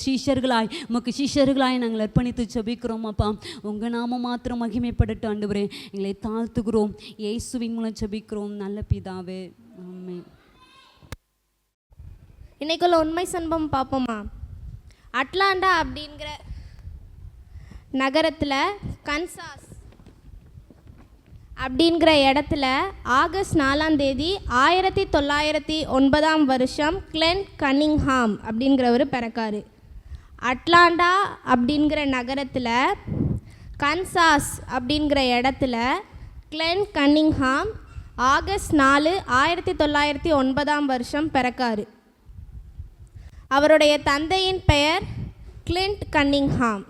சீஷர்களாய் நாங்கள் அர்ப்பணித்து ஜெபிக்கிறோம் அப்பா. உங்கள் நாமம் மாத்திரம் மகிமைப்படட்டும் ஆண்டவரே. எங்களை தாழ்த்துகிறோம். இயேசுவின் மூலம் ஜெபிக்கிறோம் நல்ல பிதாவே, ஆமென். இன்னைக்குள்ள உண்மை சம்பவம் பார்ப்போமா? அட்லாண்டா அப்படிங்கிற நகரத்தில் கன்சாஸ் அப்படிங்கிற இடத்துல ஆகஸ்ட் 4ஆம் தேதி 1909 வருஷம் கிளென் கன்னிங்ஹாம் அப்படிங்கிறவர் பிறக்காரு. அட்லாண்டா அப்படிங்கிற நகரத்தில் கன்சாஸ் அப்படிங்கிற இடத்துல கிளென் கன்னிங்ஹாம் ஆகஸ்ட் 4, 1909 வருஷம் பிறக்காரு. அவருடைய தந்தையின் பெயர் கிளின்ட் கன்னிங்ஹாம்.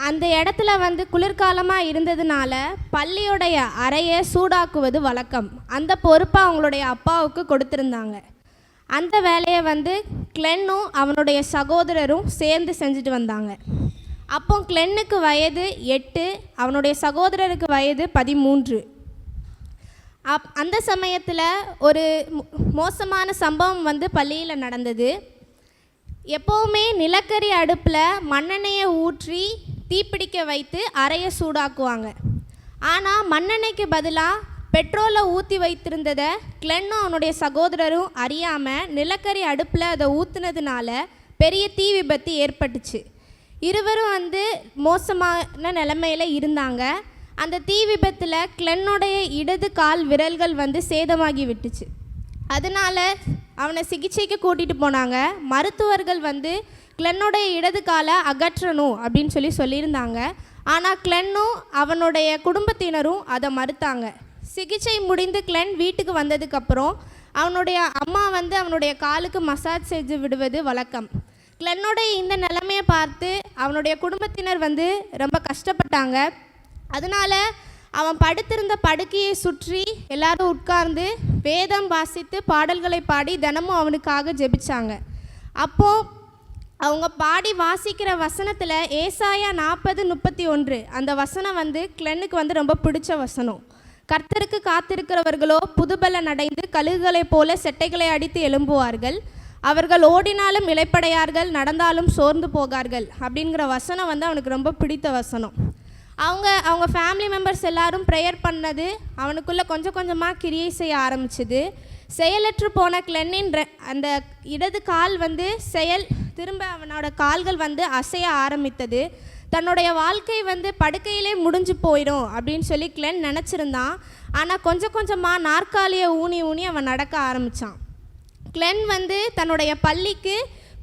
அந்த இடத்துல வந்து குளிர்காலமாக இருந்ததுனால பள்ளியோடைய அறையை சூடாக்குவது வழக்கம். அந்த பொறுப்பை அவங்களுடைய அப்பாவுக்கு கொடுத்துருந்தாங்க. அந்த வேலையை வந்து கிளென்னும் அவனுடைய சகோதரரும் சேர்ந்து செஞ்சுட்டு வந்தாங்க. அப்போ கிளென்னுக்கு வயது 8, அவனுடைய சகோதரருக்கு வயது 13. அந்த சமயத்தில் ஒரு மோசமான சம்பவம் வந்து பள்ளியில் நடந்தது. எப்போவுமே நிலக்கரி அடுப்பில் மண்ணெண்ணெயை ஊற்றி தீப்பிடிக்க வைத்து அறையை சூடாக்குவாங்க. ஆனால் மண்ணெண்ணெய்க்கு பதிலாக பெட்ரோலை ஊற்றி வைத்திருந்ததை கிளென்னும் அவனுடைய சகோதரரும் அறியாமல் நிலக்கரி அடுப்பில் அதை ஊற்றுனதுனால பெரிய தீ விபத்து ஏற்பட்டுச்சு. இருவரும் வந்து மோசமான நிலைமையில் இருந்தாங்க. அந்த தீ விபத்தில் கிளென்னுடைய இடது கால் விரல்கள் வந்து சேதமாகி விட்டுச்சு. அதனால் அவனை சிகிச்சைக்கு கூட்டிகிட்டு போனாங்க. மருத்துவர்கள் வந்து கிளென்னுடைய இடது காலை அகற்றணும் அப்படின்னு சொல்லியிருந்தாங்க. ஆனால் கிளென்னும் அவனுடைய குடும்பத்தினரும் அதை மறுத்தாங்க. சிகிச்சை முடிந்து கிளென் வீட்டுக்கு வந்ததுக்கப்புறம் அவனுடைய அம்மா வந்து அவனுடைய காலுக்கு மசாஜ் செஞ்சு விடுவது வழக்கம். கிளென்னுடைய இந்த நிலைமையை பார்த்து அவனுடைய குடும்பத்தினர் வந்து ரொம்ப கஷ்டப்பட்டாங்க. அதனால் அவன் படுத்திருந்த படுக்கையை சுற்றி எல்லாரும் உட்கார்ந்து வேதம் வாசித்து பாடல்களை பாடி தினமும் அவனுக்காக ஜெபிச்சாங்க. அப்போது அவங்க பாடி வாசிக்கிற வசனத்தில் ஏசாயா 40:31 அந்த வசனம் வந்து கிளென்னுக்கு வந்து ரொம்ப பிடிச்ச வசனம். கர்த்தருக்கு காத்திருக்கிறவர்களோ புதுபலன் அடைந்து கழுகுகளைப் போல செட்டைகளை அடித்து எழும்புவார்கள். அவர்கள் ஓடினாலும் இளைப்படையார்கள், நடந்தாலும் சோர்ந்து போகார்கள் அப்படிங்கிற வசனம் வந்து அவனுக்கு ரொம்ப பிடித்த வசனம். அவங்க ஃபேமிலி மெம்பர்ஸ் எல்லாரும் ப்ரேயர் பண்ணது அவனுக்குள்ளே கொஞ்சம் கொஞ்சமாக கிரியை செய்ய ஆரம்பிச்சுது. செயலற்று போன கிளென்னின் அந்த இடது கால் வந்து திரும்ப அவனோட கால்கள் வந்து அசைய ஆரம்பித்தது. தன்னுடைய வாழ்க்கை வந்து படுக்கையிலே முடிஞ்சு போயிடும் அப்படின்னு கிளென் நினச்சிருந்தான். ஆனால் கொஞ்சம் கொஞ்சமாக நாற்காலியை ஊனி அவன் நடக்க ஆரம்பித்தான். கிளென் வந்து தன்னுடைய பள்ளிக்கு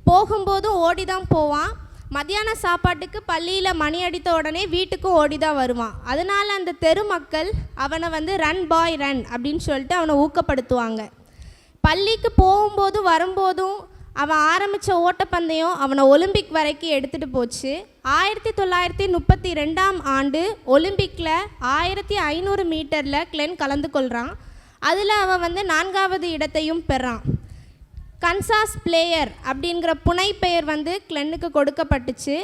போகும்போதும் ஓடி தான் போவான். மத்தியான சாப்பாட்டுக்கு பள்ளியில் மணி அடித்த உடனே வீட்டுக்கும் ஓடி தான் வருவான். அதனால் அந்த தெரு மக்கள் அவனை வந்து ரன் பாய் ரன் அப்படின்னு சொல்லிட்டு அவனை ஊக்கப்படுத்துவாங்க. பள்ளிக்கு போகும்போதும் வரும்போதும் அவன் ஆரம்பித்த ஓட்டப்பந்தயம் அவனை ஒலிம்பிக் வரைக்கும் எடுத்துகிட்டு போச்சு. 1932ஆம் ஆண்டு ஒலிம்பிக்கில் 1500 மீட்டரில் கிளென் கலந்து கொள்கிறான். அதில் அவன் வந்து 4வது இடத்தையும் பெறான். கன்சாஸ் பிளேயர் அப்படிங்கிற புனைப்பெயர் வந்து கிளென்னுக்கு கொடுக்கப்பட்டுச்சு.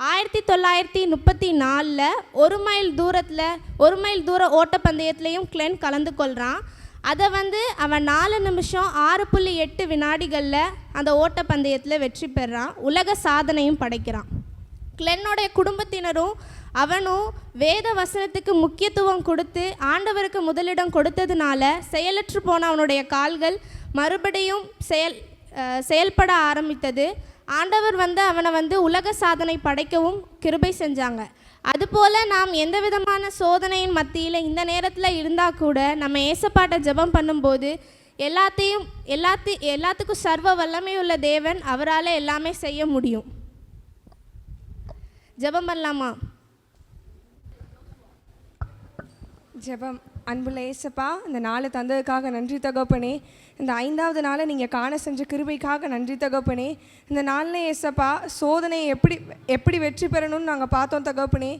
1934 1 மைல் தூர ஓட்டப்பந்தயத்துலேயும் கிளென் கலந்து கொள்கிறான். அதை வந்து அவன் 4 நிமிஷம் 6.8 வினாடிகளில் அந்த ஓட்டப்பந்தயத்தில் வெற்றி பெறான். உலக சாதனையும் படைக்கிறான். கிளென்னோடைய குடும்பத்தினரும் அவனும் வேத வசனத்துக்கு முக்கியத்துவம் கொடுத்து ஆண்டவருக்கு முதலிடம் கொடுத்ததுனால செயலற்று போன அவனுடைய கால்கள் மறுபடியும் செயல்பட ஆரம்பித்தது. ஆண்டவர் வந்து அவனை வந்து உலக சாதனை படைக்கவும் கிருபை செஞ்சாங்க. அதுபோல் நாம் எந்த விதமான சோதனையின் மத்தியில் இந்த நேரத்தில் இருந்தால் கூட நம்ம ஏசப்பாட்ட ஜெபம் பண்ணும்போது எல்லாத்துக்கும் சர்வ வல்லமை உள்ள தேவன், அவரால் எல்லாமே செய்ய முடியும். ஜெபம் பண்ணலாமா? ஜெபம். அன்புள்ள ஏசப்பா, இந்த நாளை தந்ததுக்காக நன்றி தகப்பனே. இந்த 5வது நாளை நீங்கள் காண செஞ்ச கிருபைக்காக நன்றி தகப்பனே. இந்த நாளில் ஏசப்பா சோதனையை எப்படி வெற்றி பெறணும்னு நாங்கள் பார்த்தோம் தகப்பனே.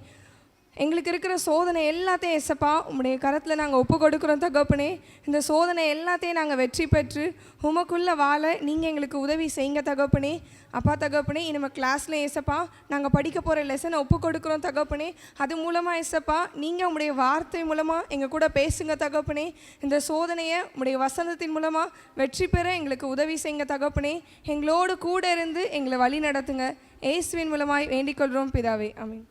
எங்களுக்கு இருக்கிற சோதனை எல்லாத்தையும் ஏசப்பா உங்களுடைய கரத்தில் நாங்கள் ஒப்பு கொடுக்குறோம் தகப்பனே. இந்த சோதனை எல்லாத்தையும் நாங்கள் வெற்றி பெற்று உமக்குள்ளே வாழ நீங்கள் எங்களுக்கு உதவி செய்யுங்க தகப்பனே. அப்பா தகப்பனே, இனிமேல் கிளாஸில் ஏசப்பா நாங்கள் படிக்க போகிற லெசனை ஒப்பு கொடுக்குறோம் தகப்பனே. அது மூலமாக ஏசப்பா நீங்கள் உங்களுடைய வார்த்தை மூலமாக எங்கள் கூட பேசுங்க தகப்பனே. இந்த சோதனையை உங்களுடைய வசனத்தின் மூலமாக வெற்றி பெற எங்களுக்கு உதவி செய்யுங்க தகப்பனே. எங்களோடு கூட இருந்து எங்களை வழி நடத்துங்க. இயேசுவின் மூலமாய் வேண்டிக் கொள்கிறோம் பிதாவே, ஆமென்.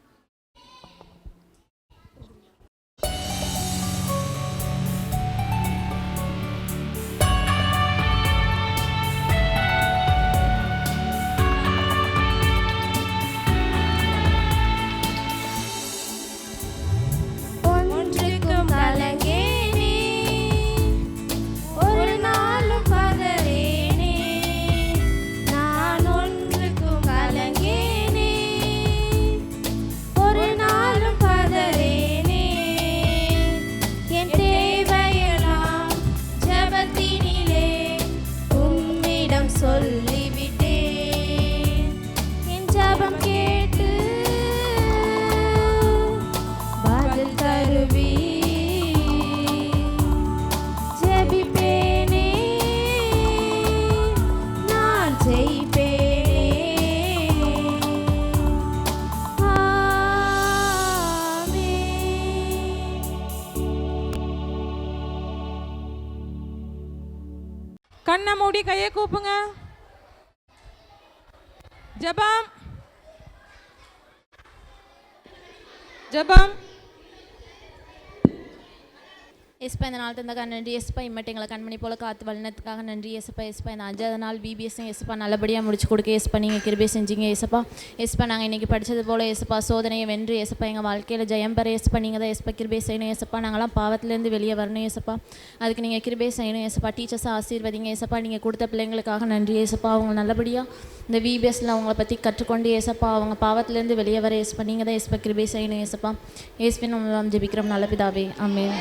கண்ணை மூடி கையை கூப்புங்க. ஜெபம் ஜெபம். எஸ்பா, இந்த நாள் தந்தக்காக நன்றி எஸ்பா. இம்மட்டு எங்களை கண்மணி போல காத்து வழினத்துக்காக நன்றி எஸ்பா. எஸ்பா, இந்த 5வது நாள் பிபிஎஸ்ஸும் எஸ்பா நல்லபடியாக முடிச்சு கொடுக்க எஸ்பா நீங்கள் கிருபை செஞ்சீங்க எஸ்பா. எஸ்பா, நாங்கள் இன்றைக்கி படித்தது போல் எஸ்பா சோதனையை வென்று எஸ்பா எங்கள் வாழ்க்கையில் ஜெயம் பெற எஸ்பா நீங்கள் தான் எஸ்பா கிருபை செய்யணும் எஸ்பா. நாங்களாம் பாவத்திலேருந்து வெளியே வரணும் எஸ்பா. அதுக்கு நீங்கள் கிருபை செய்யணும் எஸ்பா. டீச்சர்ஸை ஆசீர்வதிங்க எஸ்பா. நீங்கள் கொடுத்த பிள்ளைங்களுக்காக நன்றி எஸ்பா. அவங்க நல்லபடியாக இந்த பிபிஎஸ்சில் அவங்கள பற்றி கற்றுக்கொண்டு ஏசப்பா அவங்க பாவத்திலேருந்து வெளியே வர ஏசப்பா நீங்கள் தான் ஏசப்பா கிருபை செய்யணும் ஏசப்பா. ஏசுவின் நாமத்தில் ஜெபிக்கிறோம் நல்ல பிதாவே, ஆமென்.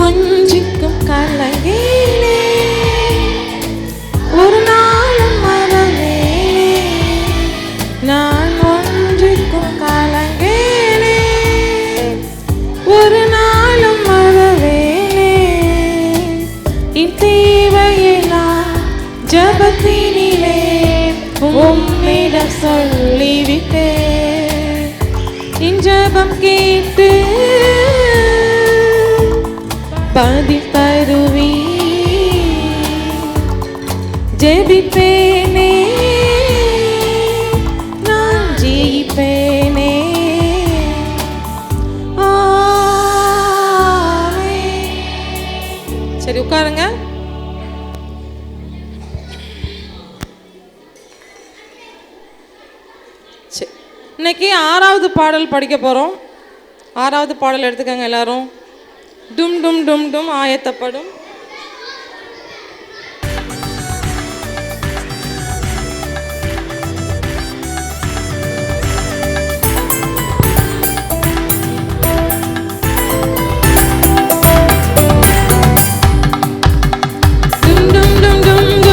ஒன்றுக்கும் கலங்கேனே, ஒரு நாளும் மறவேனே. நான் ஒன்றுக்கும் கலங்கேனே, ஒரு நாளும் மறவேனே. என் தேவையை நான் ஜெபத்தினிலே உம்மிடம் சொல்லிவிட்டேன். என் ஜெபம் கேட்டு பதில் தருவி ஜெபிப்பேனே, நான் ஜெயிப்பேனே. சரி உட்காருங்க. இன்னைக்கு 6வது பாடல் படிக்க போகிறோம். 6வது பாடல் எடுத்துக்கோங்க எல்லாரும். டும் டும் டும் டும் ஆயத்தப்படும். டும் டும் டும் டும்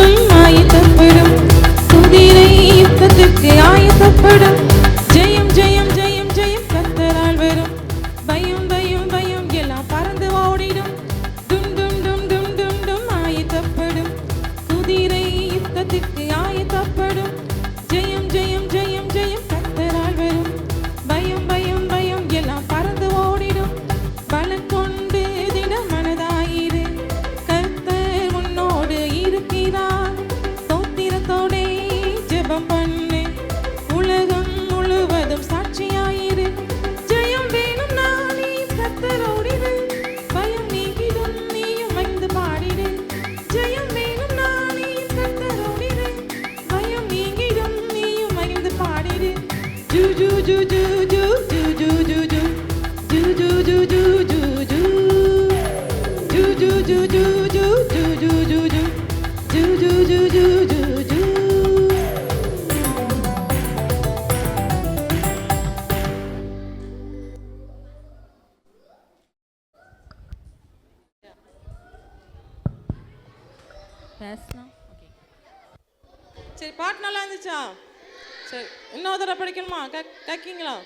பேசலாம். ஓகே, சரி, பாட்டு நல்லா இருந்துச்சா? சரி, இன்னொரு தடவை படிக்கணுமா? கேட்கீங்களா?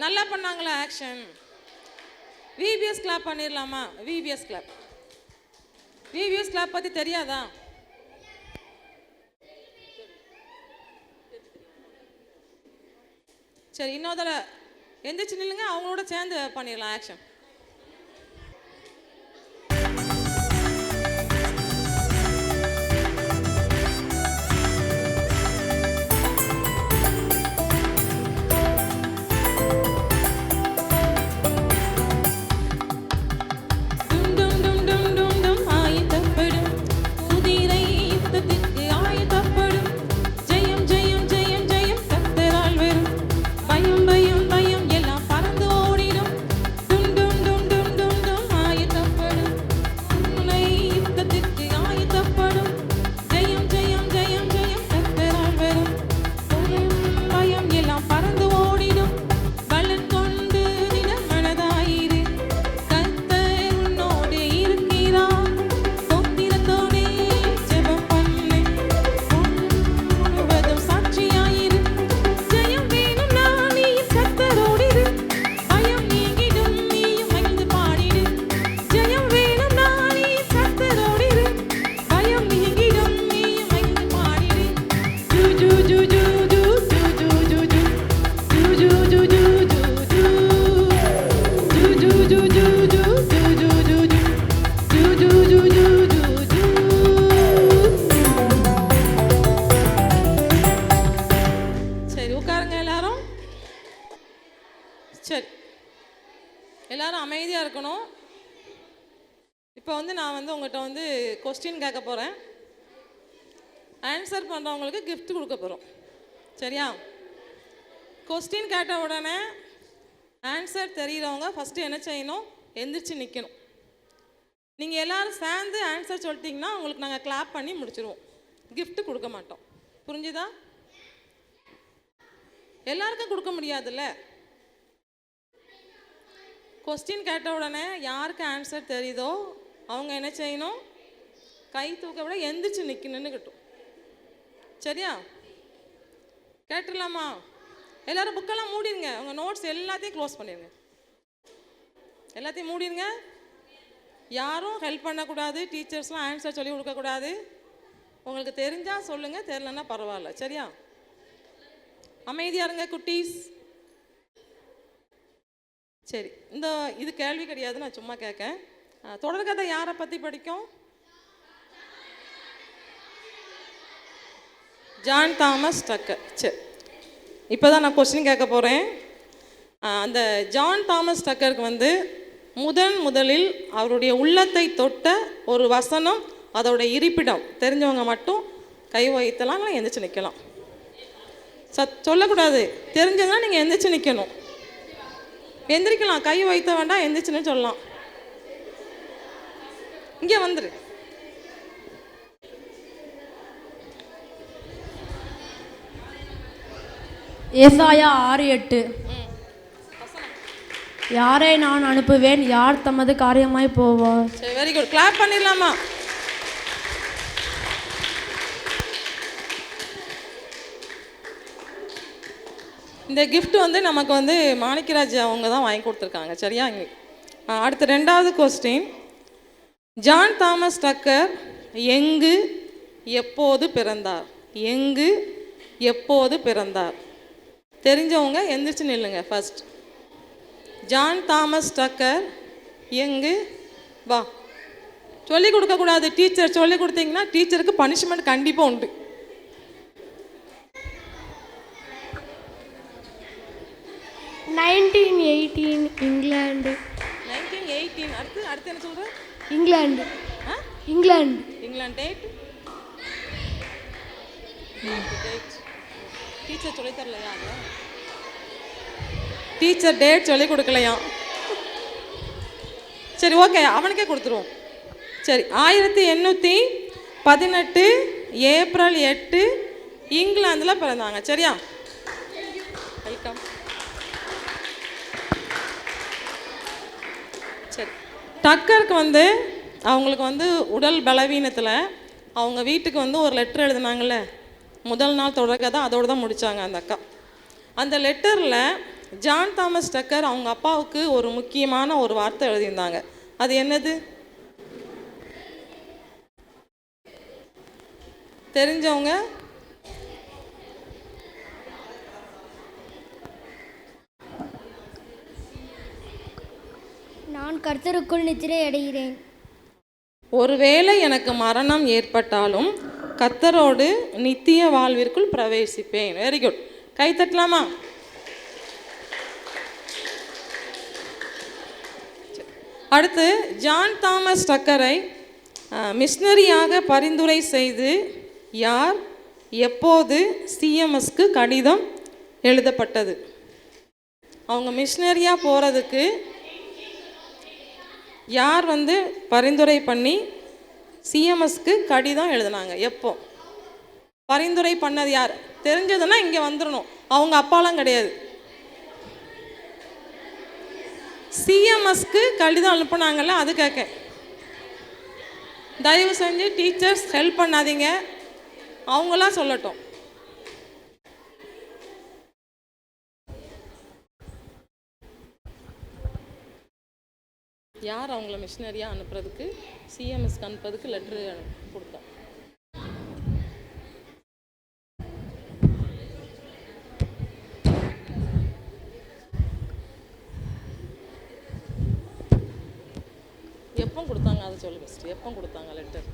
நல்லா பண்ணாங்களா? ஆக்ஷன். விபிஎஸ் கிளாப் பண்ணிடலாமா? VBS clap. விபிஎஸ் கிளாப் பற்றி தெரியாதா? சரி, இன்னொரு தடவை எந்திரிச்சு நில்லுங்க, அவங்களோட சேர்ந்து பண்ணிடலாம் ஆக்ஷன். சரி, எல்லாரும் அமைதியாக இருக்கணும். இப்போ நான் உங்கள்கிட்ட கொஸ்டின் கேட்க போகிறேன். ஆன்சர் பண்ணுறவங்களுக்கு கிஃப்ட் கொடுக்க போகிறோம். சரியா? கொஸ்டின் கேட்ட உடனே ஆன்சர் தெரிகிறவங்க ஃபஸ்ட்டு என்ன செய்யணும்? எந்திரிச்சு நிற்கணும். நீங்கள் எல்லோரும் சேர்ந்து ஆன்சர் சொல்லிட்டீங்கன்னா உங்களுக்கு நாங்கள் கிளாப் பண்ணி முடிச்சிடுவோம். கிஃப்ட் கொடுக்க மாட்டோம். புரிஞ்சுதா? எல்லாருக்கும் கொடுக்க முடியாதுல்ல. கொஸ்டின் கேட்ட உடனே யாருக்கு ஆன்சர் தெரியுதோ அவங்க என்ன செய்யணும்? கை தூக்க விட எந்திரிச்சு நிற்கணும்னுக்கிட்டோம். சரியா? கேட்டுடலாமா? எல்லோரும் புக்கெல்லாம் மூடிடுங்க. உங்கள் நோட்ஸ் எல்லாத்தையும் க்ளோஸ் பண்ணிடுங்க. எல்லாத்தையும் மூடிடுங்க. யாரும் ஹெல்ப் பண்ணக்கூடாது. டீச்சர்ஸ்லாம் ஆன்சர் சொல்லி கொடுக்கக்கூடாது. உங்களுக்கு தெரிஞ்சால் சொல்லுங்கள், தெரிலன்னா பரவாயில்ல. சரியா? அமைதியாக இருங்க குட்டீஸ். சரி, இது கேள்வி கிடையாது, நான் சும்மா கேட்கேன். தொடர்கதை யாரை பற்றி படிக்கும்? ஜான் தாமஸ் டக்கர். சரி, இப்போ தான் நான் கொஸ்டின் கேட்க போகிறேன். அந்த ஜான் தாமஸ் டக்கருக்கு முதலில் அவருடைய உள்ளத்தை தொட்ட ஒரு வசனம், அதோட இருப்பிடம் தெரிஞ்சவங்க மட்டும் கை வைத்தலாம், இல்லை எந்திரிச்சு நிற்கலாம். சொல்லக்கூடாது. தெரிஞ்சதுன்னா நீங்கள் எந்திரிச்சு நிற்கணும். எந்திரிக்கலாம், கை வைத்த வேண்டாம், எந்திரிச்சுன்னு சொல்லலாம். இங்கே வந்துரு. ஏசாயா 6:8. யாரை நான் அனுப்புவேன், யார் தமது காரியமாய் போவார்? சரி, வெரி குட். கிளாப் பண்ணிடலாமா? இந்த கிஃப்ட் நமக்கு மாணிக்கராஜ் அவங்க தான் வாங்கி கொடுத்துருக்காங்க. சரியா? அடுத்த 2வது கொஸ்டின். ஜான் தாமஸ் டக்கர் எங்கு எப்போது பிறந்தார்? எங்கு எப்போது பிறந்தார்? தெரிஞ்சவங்க எந்திரிச்சு நில்லுங்க. ஃபர்ஸ்ட், ஜான் தாமஸ் டக்கர் எங்கு? வா. சொல்லிக் கொடுக்கக்கூடாது. டீச்சர் சொல்லிக் கொடுத்தீங்கன்னா டீச்சருக்கு பனிஷ்மெண்ட் கண்டிப்பாக உண்டு. இங்கிலாந்து. 1918. அடுத்து என்ன சொல்ற? இங்கிலாந்து. இங்கிலாந்து. இங்கிலாந்து. டேட்? டீச்சர் சொல்லி தரலையா? டீச்சர் டேட் சொல்லி கொடுக்கலையா? சரி, ஓகே, அவனுக்கே கொடுத்துருவோம். சரி, 1818 ஏப்ரல் 8 இங்கிலாந்தில் பிறந்தாங்க. சரியா? வெல்கம். சரி, டக்கருக்கு அவங்களுக்கு உடல் பலவீனத்தில் அவங்க வீட்டுக்கு ஒரு லெட்டர் எழுதினாங்கல்ல, முதல் நாள் தொடர்கதை அதோடு தான் முடித்தாங்க அந்த அக்கா. அந்த லெட்டரில் ஜான் தாமஸ் டக்கர் அவங்க அப்பாவுக்கு ஒரு முக்கியமான ஒரு வார்த்தை எழுதியிருந்தாங்க. அது என்னது? தெரிஞ்சவங்க? நான் கர்த்தருக்குள் நித்திரை அடைகிறேன். ஒருவேளை எனக்கு மரணம் ஏற்பட்டாலும் கர்த்தரோடு நித்திய வாழ்விற்குள் பிரவேசிப்பேன். Very good. கை தட்டலாமா? அடுத்து, ஜான் தாமஸ் டக்கரை மிஷனரியாக பரிந்துரை செய்து யார், எப்போது சிஎம்எஸ்க்கு கடிதம் எழுதப்பட்டது? அவங்க மிஷனரியாக போகிறதுக்கு யார் பரிந்துரை பண்ணி சிஎம்எஸ்க்கு கடிதம் எழுதினாங்க? எப்போ பரிந்துரை பண்ணது யார்? தெரிஞ்சதுன்னா இங்கே வந்துடணும். அவங்க அப்பாலாம் கிடையாது. சிஎம்எஸ்க்கு கடிதம் அனுப்புனாங்கல்ல, அது கேட்க. தயவு செஞ்சு டீச்சர்ஸ் ஹெல்ப் பண்ணாதீங்க, அவங்களாம் சொல்லட்டும். யார் அவங்கள மிஷினரியாக அனுப்புறதுக்கு, சிஎம்எஸ்க்கு அனுப்புறதுக்கு லெட்ரு கொடுத்தா? எப்போ கொடுத்தாங்க அதை சொல்லு ஃபஸ்ட்டு. எப்போ கொடுத்தாங்க லெட்டர்?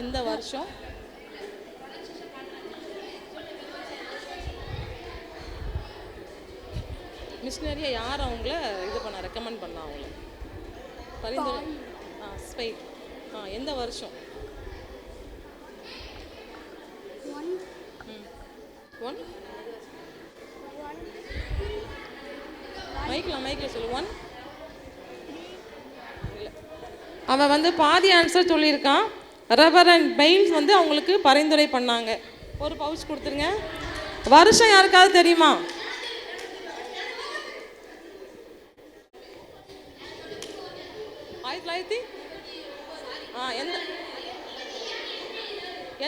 எந்த வருஷம்? மிஷினரியாக யார் அவங்கள இது பண்ண ரெக்கமெண்ட் பண்ணா? அவங்கள பரிந்துரை ஸ்பெயின். எந்த வருஷம்? 1 மைக்கில் சொல்லு 1. அவன் வந்து பாதி ஆன்சர் சொல்லியிருக்கான். ரெவரண்ட் பெயில்ஸ் வந்து அவங்களுக்கு பரிந்துரை பண்ணாங்க. ஒரு பவுச் கொடுத்துருங்க. வருஷம் யாருக்காவது தெரியுமா?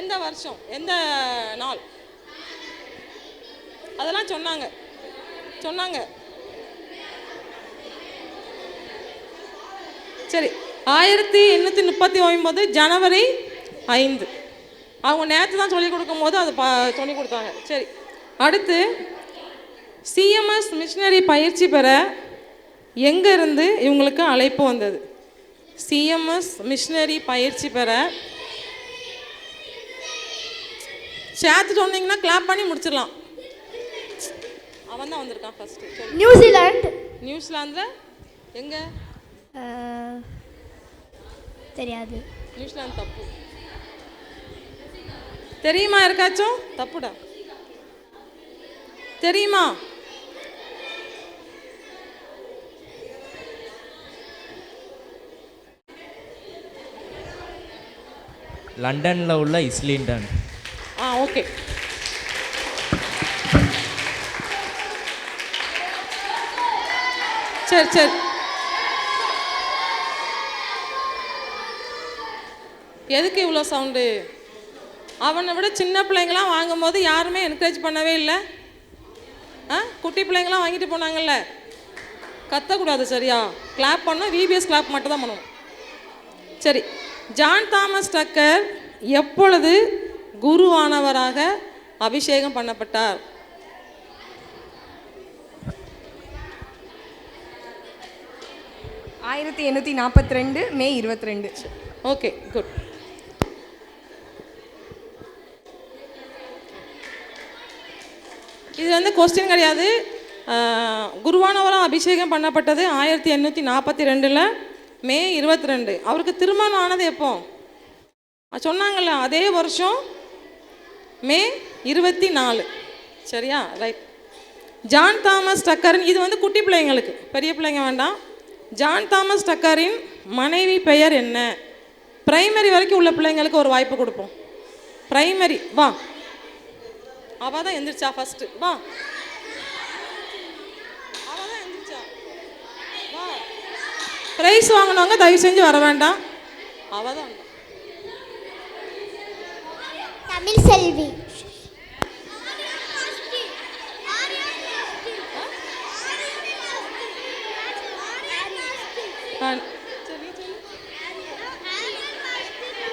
எந்த வருஷம், எந்த நாள், அதெல்லாம் சொன்னாங்க. சரி, 1839 ஜனவரி 5. அவங்க நேற்று தான் சொல்லிக் கொடுக்கும்போது அது சொல்லிக் கொடுத்தாங்க. சரி, அடுத்து சிஎம்எஸ் மிஷினரி பயிற்சி பெற எங்கேருந்து இவங்களுக்கு அழைப்பு வந்தது? சிஎம்எஸ் மிஷினரி பயிற்சி பெற சேர்த்து சொன்னீங்கன்னா கிளாப் பண்ணி முடிச்சிடலாம். அவன் தான் வந்திருக்கான் ஃபர்ஸ்ட். நியூசிலாந்தில் எங்கே தெரியாது. நியூசிலாந்து தப்பு. தெரியுமா யாருக்காச்சும்? தப்புடா. தெரியுமா? லண்டனில் உள்ள இஸ்லிண்டன். ஓகே. சரி, எதுக்கு இவ்வளோ சவுண்டு? அவனை விட சின்ன பிள்ளைங்களாம் வாங்கும்போது யாருமே என்கரேஜ் பண்ணவே இல்லை. குட்டி பிள்ளைங்களாம் வாங்கிட்டு போனாங்கல்ல. கத்தக்கூடாது சரியா? கிளாப் பண்ணால் விபிஎஸ் கிளாப் மட்டும் தான் பண்ணணும். சரி, ஜான் தாமஸ் டக்கர் எப்பொழுது குருவானவராக அபிஷேகம் பண்ணப்பட்டார்? – 1842 மே 22. Okay, good. இது வந்து கொஸ்டின் கிடையாது. குருவானவராக அபிஷேகம் பண்ணப்பட்டது 1842 மே 22. அவருக்கு திருமணம் ஆனது எப்போ சொன்னாங்கல்ல? அதே வருஷம் மே 24. சரியா? ரைட். ஜான் தாமஸ் டக்கரின், இது வந்து குட்டி பிள்ளைங்களுக்கு, பெரிய பிள்ளைங்க வேண்டாம். ஜான் தாமஸ் டக்கரின் மனைவி பெயர் என்ன? பிரைமரி வரைக்கும் உள்ள பிள்ளைங்களுக்கு ஒரு வாய்ப்பு கொடுப்போம். பிரைமரி வா. அவள் தான் எந்திரிச்சா ஃபஸ்ட்டு. வா, அவள் தான் எந்திரிச்சா. வா, ப்ரைஸ் வாங்கினவங்க தயவு செஞ்சு வர வேண்டாம். அவள் தான் தமிழ் செல்வி.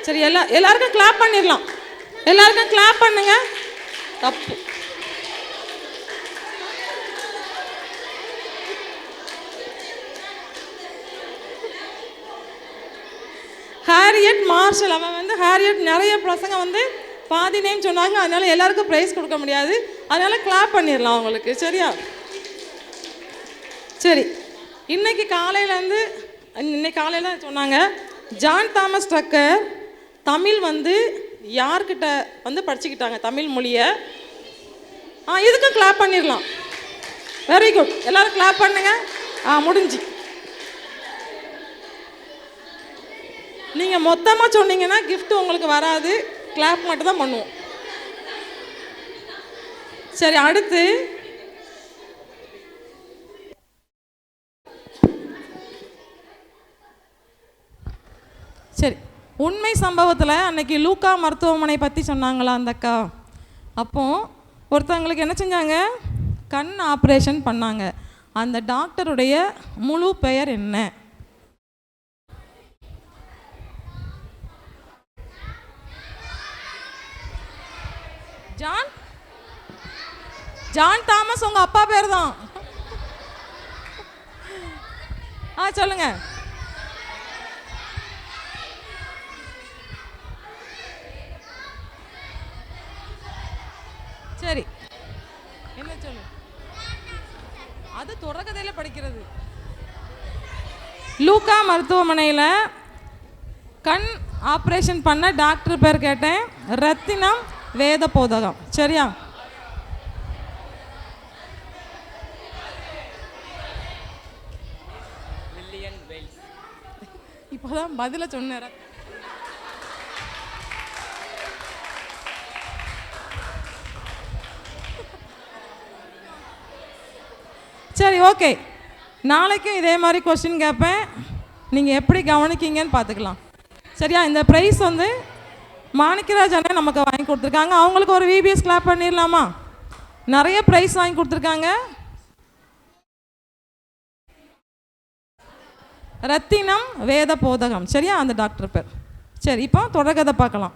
சரி, எல்லாருக்கும் கிளாப் பண்ணிடலாம். எல்லாருக்கும் கிளாப் பண்ணுங்க. தப்பு. Harriet Marshall. அவன் வந்து ஹாரியட் நிறைய பசங்க வந்து பாதி நேம் சொன்னாங்க. அதனால எல்லாருக்கும் ப்ரைஸ் கொடுக்க முடியாது. அதனால கிளாப் பண்ணிடலாம் அவங்களுக்கு. சரியா? சரி, இன்னைக்கு காலையில் சொன்னாங்க ஜான் தாமஸ் டக்கர் தமிழ் வந்து யார்கிட்ட வந்து படிச்சுக்கிட்டாங்க தமிழ் மொழியை. இதுக்கும் கிளாப் பண்ணிடலாம். Very good. எல்லாரும் கிளாப் பண்ணுங்க. முடிஞ்சு. நீங்கள் மொத்தமாக சொன்னீங்கன்னா கிஃப்ட் உங்களுக்கு வராது. கிளாப் மட்டும் தான் பண்ணுவோம். சரி, அடுத்து சரி, உண்மை சம்பவத்தில் அன்னைக்கு லூக்கா மருத்துவமனை பற்றி சொன்னாங்களா அந்த அக்கா? அப்போது ஒருத்தவங்களுக்கு என்ன செஞ்சாங்க? கண் ஆப்ரேஷன் பண்ணாங்க. அந்த டாக்டருடைய முழு பெயர் என்ன? ஜான் தாமஸ் உங்கள் அப்பா பேர் தான். சொல்லுங்க. சரி, என்ன சொல்லு? அது தொடக்கத்தையில் படிக்கிறது. லூக்கா மருத்துவமனையில் கண் ஆப்ரேஷன் பண்ண டாக்டர் பேர் கேட்டேன். ரத்தினம் வேத போதகம். சரியா? இப்போதான் பதில சொன்னார். சரி, ஓகே. நாளைக்கும் இதே மாதிரி கொஸ்டின் கேட்பேன், நீங்கள் எப்படி கவனிக்கீங்கன்னு பார்த்துக்கலாம். சரியா? இந்த ப்ரைஸ் வந்து மாணிக்கராஜ் அண்ணன் நமக்கு வாங்கி கொடுத்துருக்காங்க. அவங்களுக்கு ஒரு விபிஎஸ் கிளாப் பண்ணிடலாமா? நிறைய ப்ரைஸ் வாங்கி கொடுத்துருக்காங்க. ரத்தினம் வேத போதகம், சரியா? அந்த டாக்டர் பேர். சரி, இப்போ தொடர்கதை பார்க்கலாம்.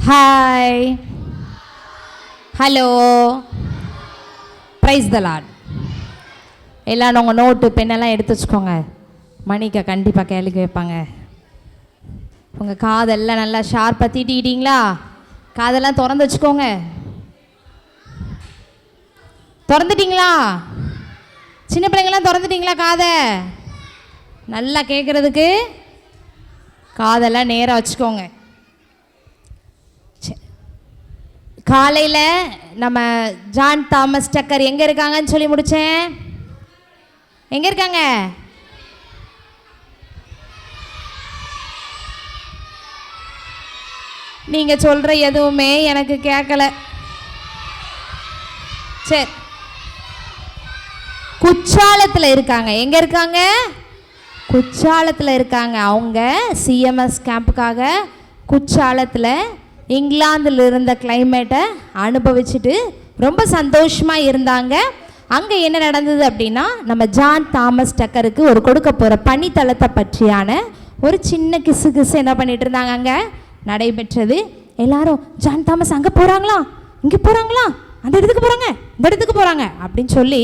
ஹாய், ஹலோ, ப்ரைஸ் த லார்ட். எல்லாம் உங்கள் நோட்டு பெண்ணெல்லாம் எடுத்து வச்சுக்கோங்க. மணிக்கா கண்டிப்பாக கேள்வி கேட்பாங்க. உங்கள் காதெல்லாம் நல்லா ஷார்ப்பாக தீட்டிக்கிட்டீங்களா? காதெல்லாம் திறந்து வச்சுக்கோங்க. திறந்துட்டிங்களா? சின்ன பிள்ளைங்களாம் திறந்துட்டிங்களா? காதை நல்லா கேட்குறதுக்கு காதெல்லாம் நேராக வச்சுக்கோங்க. காலையில் நம்ம ஜான் தாமஸ் டக்கர் எங்கே இருக்காங்கன்னு சொல்லி முடித்தேன். எங்கே இருக்காங்க? நீங்கள் சொல்கிற எதுவுமே எனக்கு கேட்கல. சரி, குற்றாலத்தில் இருக்காங்க. எங்கே இருக்காங்க? குற்றாலத்தில் இருக்காங்க. அவங்க சிஎம்எஸ் கேம்புக்காக குற்றாலத்தில் இங்கிலாந்தில் இருந்த கிளைமேட்டை அனுபவிச்சுட்டு ரொம்ப சந்தோஷமாக இருந்தாங்க. அங்கே என்ன நடந்தது அப்படின்னா, நம்ம ஜான் தாமஸ் டக்கருக்கு ஒரு கொடுக்க போகிற பனித்தளத்தை பற்றியான ஒரு சின்ன கிசு என்ன பண்ணிட்டு இருந்தாங்க அங்கே நடைபெற்றது. எல்லாரும் ஜான் தாமஸ் அங்கே போகிறாங்களா, இங்கே போகிறாங்களா, அந்த இடத்துக்கு போகிறாங்க, இந்த இடத்துக்கு போகிறாங்க அப்படின்னு சொல்லி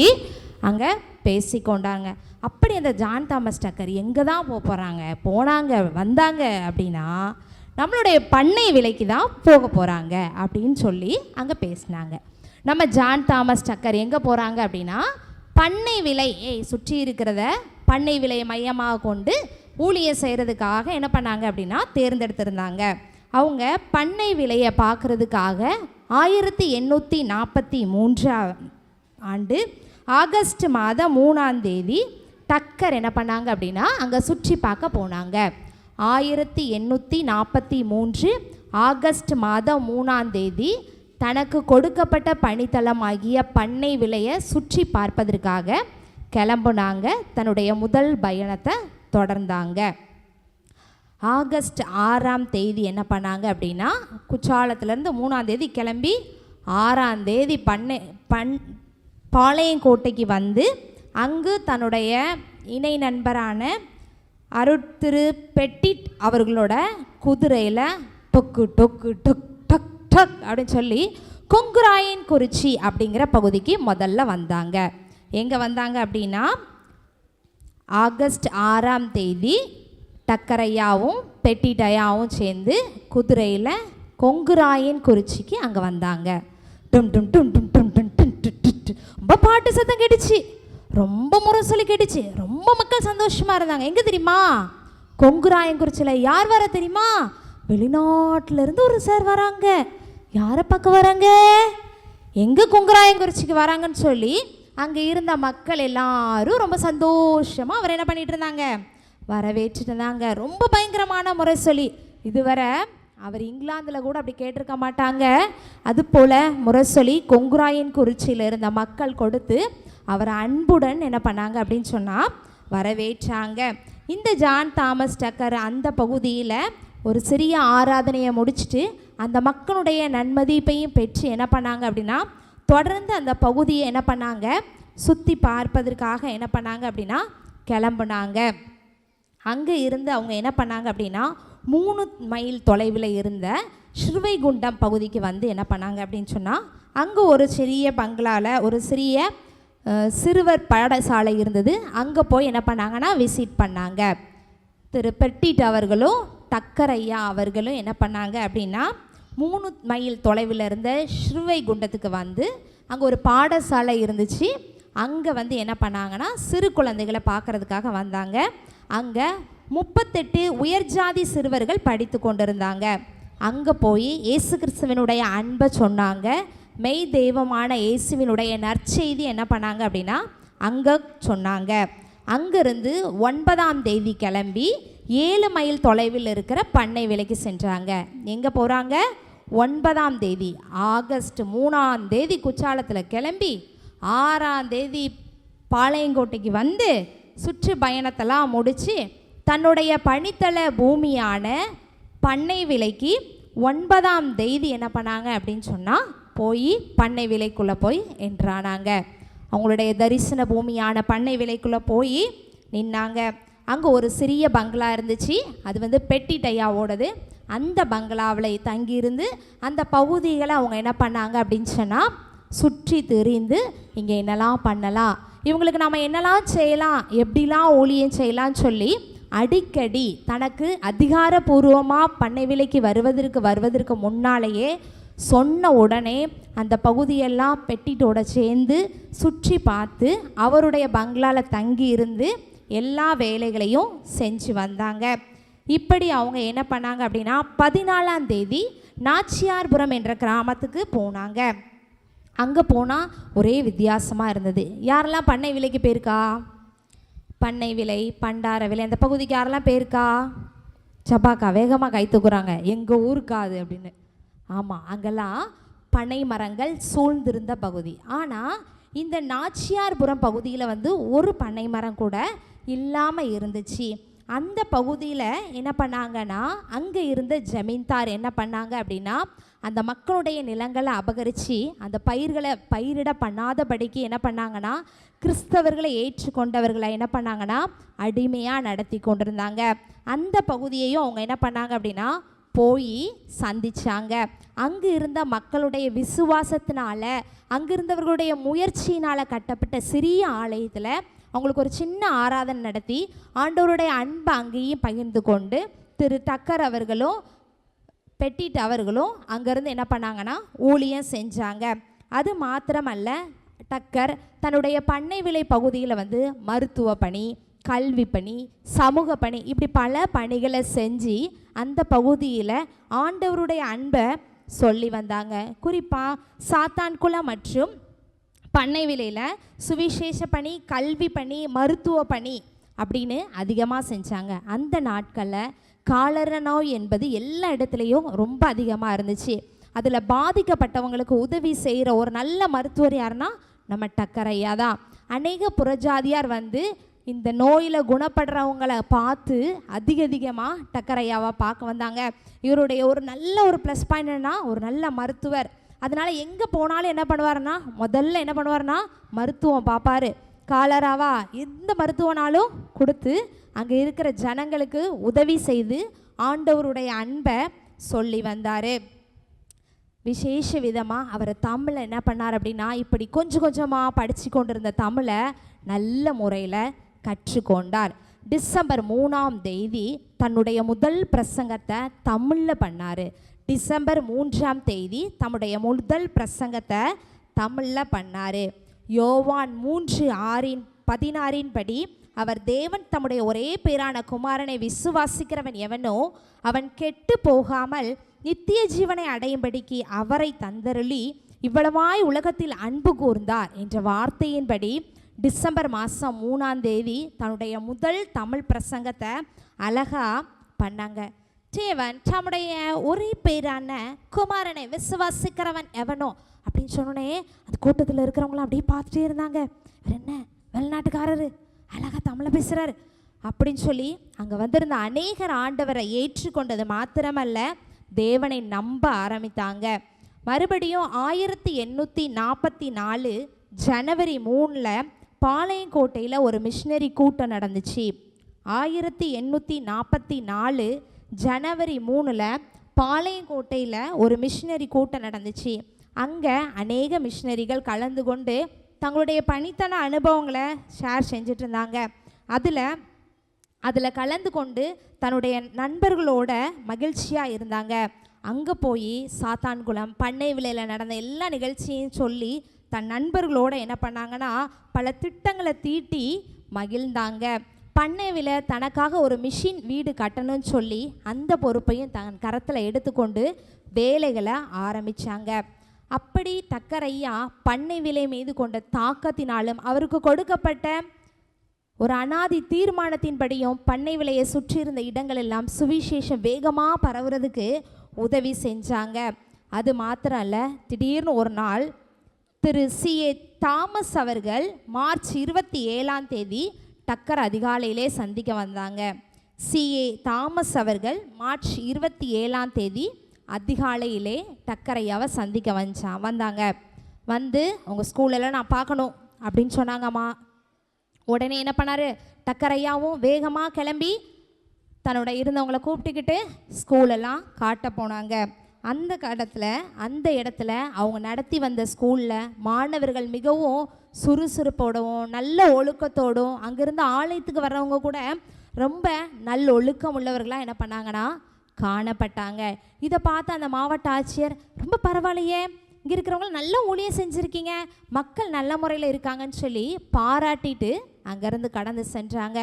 அங்கே பேசிக்கொண்டாங்க. அப்படி அந்த ஜான் தாமஸ் டக்கர் எங்கே தான் போகிறாங்க, போனாங்க வந்தாங்க அப்படின்னா நம்மளுடைய பண்ணை விலைக்கு தான் போக போகிறாங்க அப்படின்னு சொல்லி அங்கே பேசினாங்க. நம்ம ஜான் தாமஸ் டக்கர் எங்கே போகிறாங்க அப்படின்னா, பண்ணை விலை சுற்றி இருக்கிறத பண்ணை விலையை மையமாக கொண்டு ஊழியம் செய்கிறதுக்காக என்ன பண்ணாங்க அப்படின்னா தேர்ந்தெடுத்திருந்தாங்க. அவங்க பண்ணை விலையை பார்க்குறதுக்காக 1843 ஆண்டு ஆகஸ்ட் மாதம் 3ஆம் தேதி டக்கர் என்ன பண்ணாங்க அப்படின்னா அங்கே சுற்றி பார்க்க போனாங்க. 1843 ஆகஸ்ட் மாதம் 3ஆம் தேதி தனக்கு கொடுக்கப்பட்ட பணித்தளம் ஆகிய பண்ணை விலையை சுற்றி பார்ப்பதற்காக கிளம்புனாங்க. தன்னுடைய முதல் பயணத்தை தொடர்ந்தாங்க. ஆகஸ்ட் 6ஆம் தேதி என்ன பண்ணாங்க அப்படின்னா, குற்றாலத்துலேருந்து 3ஆம் தேதி கிளம்பி 6ஆம் தேதி பாளையங்கோட்டைக்கு வந்து அங்கு தன்னுடைய இணை நண்பரான அருட்திரு பெட்டிட் அவர்களோட குதிரையில் டொக்கு டொக்கு டொக் டக் டக் அப்படின்னு சொல்லி கொங்குராயன் குறிச்சி அப்படிங்கிற பகுதிக்கு முதல்ல வந்தாங்க. எங்கே வந்தாங்க அப்படின்னா, ஆகஸ்ட் 6ஆம் தேதி டக்கரையாவும் பெட்டிட்டையாவும் சேர்ந்து குதிரையில் கொங்குராயன் குறிச்சிக்கு அங்கே வந்தாங்க. டும் டும் டும் டும் டும் டும் டும் ரொம்ப பாட்டு சத்தம் கேட்டுச்சு, ரொம்ப முரசொலி கேட்டுச்சு, ரொம்ப மக்கள் சந்தோஷமாக இருந்தாங்க. எங்கே தெரியுமா? கொங்குராயன்குறிச்சியில். யார் வர தெரியுமா? வெளிநாட்டிலேருந்து ஒரு சார் வராங்க. யாரை பார்க்க வராங்க? எங்கே கொங்குராயன்குறிச்சிக்கு வராங்கன்னு சொல்லி அங்கே இருந்த மக்கள் எல்லாரும் ரொம்ப சந்தோஷமாக அவர் என்ன பண்ணிகிட்டு இருந்தாங்க, வரவேற்றுட்டு இருந்தாங்க. ரொம்ப பயங்கரமான முரசொலி. இதுவரை அவர் இங்கிலாந்தில் கூட அப்படி கேட்டிருக்க மாட்டாங்க. அதுபோல் முரசொலி கொங்குராயன் குறிச்சியில் இருந்த மக்கள் கொடுத்து அவரை அன்புடன் என்ன பண்ணாங்க அப்படின்னு சொன்னால் வரவேற்றாங்க. இந்த ஜான் தாமஸ் டக்கர் அந்த பகுதியில் ஒரு சிறிய ஆராதனையை முடிச்சுட்டு அந்த மக்களுடைய நன்மதிப்பையும் பெற்று என்ன பண்ணாங்க அப்படின்னா தொடர்ந்து அந்த பகுதியை என்ன பண்ணாங்க சுற்றி பார்ப்பதற்காக என்ன பண்ணாங்க அப்படின்னா கிளம்புனாங்க. அங்கே இருந்து அவங்க என்ன பண்ணாங்க அப்படின்னா 3 மைல் தொலைவில் இருந்த ஸ்ரீவைகுண்டம் பகுதிக்கு வந்து என்ன பண்ணாங்க அப்படின்னு சொன்னால் அங்கே ஒரு சிறிய பங்களாவில் ஒரு சிறிய சிறுவர் பாடசாலை இருந்தது. அங்கே போய் என்ன பண்ணாங்கன்னா விசிட் பண்ணாங்க. திரு பெட்டிட் அவர்களும் டக்கர் ஐயா அவர்களும் என்ன பண்ணாங்க அப்படின்னா 3 மைல் தொலைவில் இருந்த ஸ்ரீவைகுண்டத்துக்கு வந்து அங்கே ஒரு பாடசாலை இருந்துச்சு. அங்கே வந்து என்ன பண்ணாங்கன்னா சிறு குழந்தைகளை பார்க்குறதுக்காக வந்தாங்க. அங்கே 38 உயர்ஜாதி சிறுவர்கள் படித்து கொண்டிருந்தாங்க. அங்கே போய் இயேசு கிறிஸ்துவனுடைய அன்பை சொன்னாங்க. மெய் தெய்வமான இயேசுவினுடைய நற்செய்தி என்ன பண்ணாங்க அப்படின்னா அங்கே சொன்னாங்க. அங்கிருந்து 9ஆம் தேதி கிளம்பி 7 மைல் தொலைவில் இருக்கிற பண்ணை விலைக்கு சென்றாங்க. எங்கே போகிறாங்க? 9ஆம் தேதி ஆகஸ்ட் 3ஆம் தேதி குற்றாலத்தில் கிளம்பி 6ஆம் தேதி பாளையங்கோட்டைக்கு வந்து சுற்று பயணத்தெல்லாம் முடித்து தன்னுடைய பணித்தள பூமியான பண்ணை விலைக்கு 9ஆம் தேதி என்ன பண்ணாங்க அப்படின்னு சொன்னால் போய் பண்ணை விலைக்குள்ளே போய் என்றானாங்க. அவங்களுடைய தரிசன பூமியான பண்ணை விலைக்குள்ளே போய் நின்னாங்க. அங்கே ஒரு சிறிய பங்களா இருந்துச்சு. அது பெட்டி டையாவோடது. அந்த பங்களாவில் தங்கியிருந்து அந்த பகுதிகளை அவங்க என்ன பண்ணாங்க அப்படின்னு சொன்னால் சுற்றி தெரிந்து இங்கே என்னெல்லாம் பண்ணலாம், இவங்களுக்கு நம்ம என்னெல்லாம் செய்யலாம், எப்படிலாம் ஊழியம் செய்யலாம்னு சொல்லி அடிக்கடி தனக்கு அதிகாரபூர்வமாக பண்ணை விலைக்கு வருவதற்கு முன்னாலேயே சொன்ன உடனே அந்த பகுதியெல்லாம் பெட்டிட்டோட சேர்ந்து சுற்றி பார்த்து அவருடைய பங்களாவில் தங்கி இருந்து எல்லா வேலைகளையும் செஞ்சு வந்தாங்க. இப்படி அவங்க என்ன பண்ணாங்க அப்படின்னா 14ஆம் தேதி நாச்சியார்புரம் என்ற கிராமத்துக்கு போனாங்க. அங்கே போனால் ஒரே வித்தியாசமாக இருந்தது. யாரெல்லாம் பண்ணை விலைக்கு போயிருக்கா? பண்ணை விலை, பண்டார விலை அந்த பகுதிக்கு யாரெல்லாம் போயிருக்கா? சப்பாக்கா வேகமாக கை தூக்குறாங்க. எங்கள் ஊருக்கா அது அப்படின்னு. ஆமாம், அங்கெல்லாம் பனை மரங்கள் சூழ்ந்திருந்த பகுதி. ஆனால் இந்த நாச்சியார்புரம் பகுதியில் ஒரு பனை மரம் கூட இல்லாமல் இருந்துச்சு. அந்த பகுதியில் என்ன பண்ணாங்கன்னா அங்கே இருந்த ஜமீன்தார் என்ன பண்ணாங்க அப்படின்னா அந்த மக்களுடைய நிலங்களை அபகரித்து அந்த பயிர்களை பயிரிட பண்ணாதபடிக்கு என்ன பண்ணாங்கன்னா கிறிஸ்தவர்களை ஏற்றுக்கொண்டவர்களை என்ன பண்ணாங்கன்னா அடிமையாக நடத்தி கொண்டிருந்தாங்க. அந்த பகுதியையும் அவங்க என்ன பண்ணாங்க அப்படின்னா போய் சந்திச்சாங்க. அங்கு இருந்த மக்களுடைய விசுவாசத்தினால அங்கிருந்தவர்களுடைய முயற்சியினால் கட்டப்பட்ட சிறிய ஆலயத்தில் அவங்களுக்கு ஒரு சின்ன ஆராதனை நடத்தி ஆண்டவருடைய அன்பை அங்கேயும் பகிர்ந்து கொண்டு திரு டக்கர் அவர்களும் பெட்டிட் அவர்களும் அங்கேருந்து என்ன பண்ணாங்கன்னா ஊழியம் செஞ்சாங்க. அது மாத்திரமல்ல, டக்கர் தன்னுடைய பண்ணை விலை பகுதியில் மருத்துவ பணி, கல்வி பணி, சமூக பணி, இப்படி பல பணிகளை செஞ்சு அந்த பகுதியில் ஆண்டவருடைய அன்பை சொல்லி வந்தாங்க. குறிப்பாக சாத்தான்குளம் மற்றும் பண்ணை விலையில் சுவிசேஷ பணி, கல்வி பணி, மருத்துவ பணி அப்படின்னு அதிகமாக செஞ்சாங்க. அந்த நாட்களில் காலர நோய் என்பது எல்லா இடத்துலையும் ரொம்ப அதிகமாக இருந்துச்சு. அதில் பாதிக்கப்பட்டவங்களுக்கு உதவி செய்கிற ஒரு நல்ல மருத்துவர் யாருன்னா நம்ம டக்கரையா தான். அநேக புறஜாதியார் இந்த நோயில் குணப்படுறவங்களை பார்த்து அதிகமாக டக்கரையாவை பார்க்க வந்தாங்க. இவருடைய ஒரு நல்ல ஒரு ப்ளஸ் பாயிண்ட் என்னன்னா ஒரு நல்ல மருத்துவர். அதனால் எங்கே போனாலும் என்ன பண்ணுவார்னா முதல்ல என்ன பண்ணுவார்னா மருத்துவம் பார்ப்பார். காலராவா எந்த மருத்துவனாலும் கொடுத்து அங்கே இருக்கிற ஜனங்களுக்கு உதவி செய்து ஆண்டவருடைய அன்பை சொல்லி வந்தார். விசேஷ விதமாக அவர் தமிழை என்ன பண்ணார் அப்படின்னா இப்படி கொஞ்சம் கொஞ்சமாக படித்து கொண்டிருந்த தமிழை நல்ல முறையில் கற்றுக்கொண்டார். டிசம்பர் 3ஆம் தேதி தன்னுடைய முதல் பிரசங்கத்தை தமிழில் பண்ணார். டிசம்பர் 3ஆம் தேதி தம்முடைய முதல் பிரசங்கத்தை தமிழில் பண்ணார். யோவான் 3:6-16 படி அவர் தேவன் தம்முடைய ஒரே பேரான குமாரனை விசுவாசிக்கிறவன் எவனோ அவன் கெட்டு போகாமல் நித்திய ஜீவனை அடையும்படிக்கு அவரை தந்தருளி இவ்வளவாய் உலகத்தில் அன்பு கூர்ந்தார் என்ற வார்த்தையின்படி டிசம்பர் மாதம் 3ஆம் தேதி தன்னுடைய முதல் தமிழ் பிரசங்கத்தை அழகாக பண்ணாங்க. தேவன் தம்முடைய ஒரே பேரான குமாரனை விசுவாசிக்கிறவன் எவனோ அப்படின்னு சொன்னோன்னே அந்த கூட்டத்தில் இருக்கிறவங்களாம் அப்படியே பார்த்துட்டே இருந்தாங்க. என்ன வெளிநாட்டுக்காரரு அழகாக தமிழை பேசுகிறாரு அப்படின்னு சொல்லி அங்கே வந்திருந்த அநேகர் ஆண்டவரை ஏற்றுக்கொண்டது மாத்திரமல்ல தேவனை நம்ப ஆரம்பித்தாங்க. மறுபடியும் 1844 ஜனவரி 3 பாளையங்கோட்டையில் ஒரு மிஷினரி கூட்டம் நடந்துச்சு. 1844 ஜனவரி 3 பாளையங்கோட்டையில் ஒரு மிஷினரி கூட்டம் நடந்துச்சு. அங்கே அநேக மிஷினரிகள் கலந்து கொண்டு தங்களுடைய பணித்தன அனுபவங்களை ஷேர் செஞ்சுட்டு இருந்தாங்க. அதில் கலந்து கொண்டு தன்னுடைய நண்பர்களோட மகிழ்ச்சியாக இருந்தாங்க. அங்கே போய் சாத்தான்குளம் பண்ணை விலையில் நடந்த எல்லா நிகழ்ச்சியும் சொல்லி தன் நண்பர்களோட என்ன பண்ணாங்கன்னா பல திட்டங்களை தீட்டி மகிழ்ந்தாங்க. பண்ணை விலை தனக்காக ஒரு மிஷின் வீடு கட்டணும்னு சொல்லி அந்த பொறுப்பையும் தன் கரத்தில் எடுத்துக்கொண்டு வேலைகளை ஆரம்பித்தாங்க. அப்படி டக்கரையா பண்ணை விலை மீது கொண்ட தாக்கத்தினாலும் அவருக்கு கொடுக்கப்பட்ட ஒரு அனாதி தீர்மானத்தின்படியும் பண்ணை விலையை சுற்றி இருந்த இடங்கள் எல்லாம் சுவிசேஷம் வேகமாக பரவுறதுக்கு உதவி செஞ்சாங்க. அது மாத்திரம் அல்ல, திடீர்னு ஒரு நாள் திரு C.A. தாமஸ் அவர்கள் மார்ச் 27 டக்கர் அதிகாலையிலே சந்திக்க வந்தாங்க. C.A. தாமஸ் அவர்கள் மார்ச் 27 அதிகாலையிலே டக்கர் ஐயாவை சந்திக்க வந்தாங்க. வந்து அவங்க ஸ்கூலெல்லாம் நான் பார்க்கணும் அப்படின்னு சொன்னாங்கம்மா. உடனே என்ன பண்ணார், டக்கர் ஐயாவும் வேகமாக கிளம்பி தன்னோட இருந்தவங்களை கூப்பிட்டுக்கிட்டு ஸ்கூலெல்லாம் காட்ட போனாங்க. அந்த அந்த இடத்துல அவங்க நடத்தி வந்த ஸ்கூலில் மாணவர்கள் மிகவும் சுறுசுறுப்போடவும் நல்ல ஒழுக்கத்தோடும், அங்கேருந்து ஆலயத்துக்கு வர்றவங்க கூட ரொம்ப நல்ல ஒழுக்கம் உள்ளவர்களாக என்ன பண்ணாங்கன்னா காணப்பட்டாங்க. இதை பார்த்து அந்த மாவட்ட ஆட்சியர், ரொம்ப பரவாயில்லையே, இங்கே இருக்கிறவங்க நல்ல ஊழியம் செஞ்சுருக்கீங்க, மக்கள் நல்ல முறையில் இருக்காங்கன்னு சொல்லி பாராட்டிட்டு அங்கேருந்து கடந்து சென்றாங்க.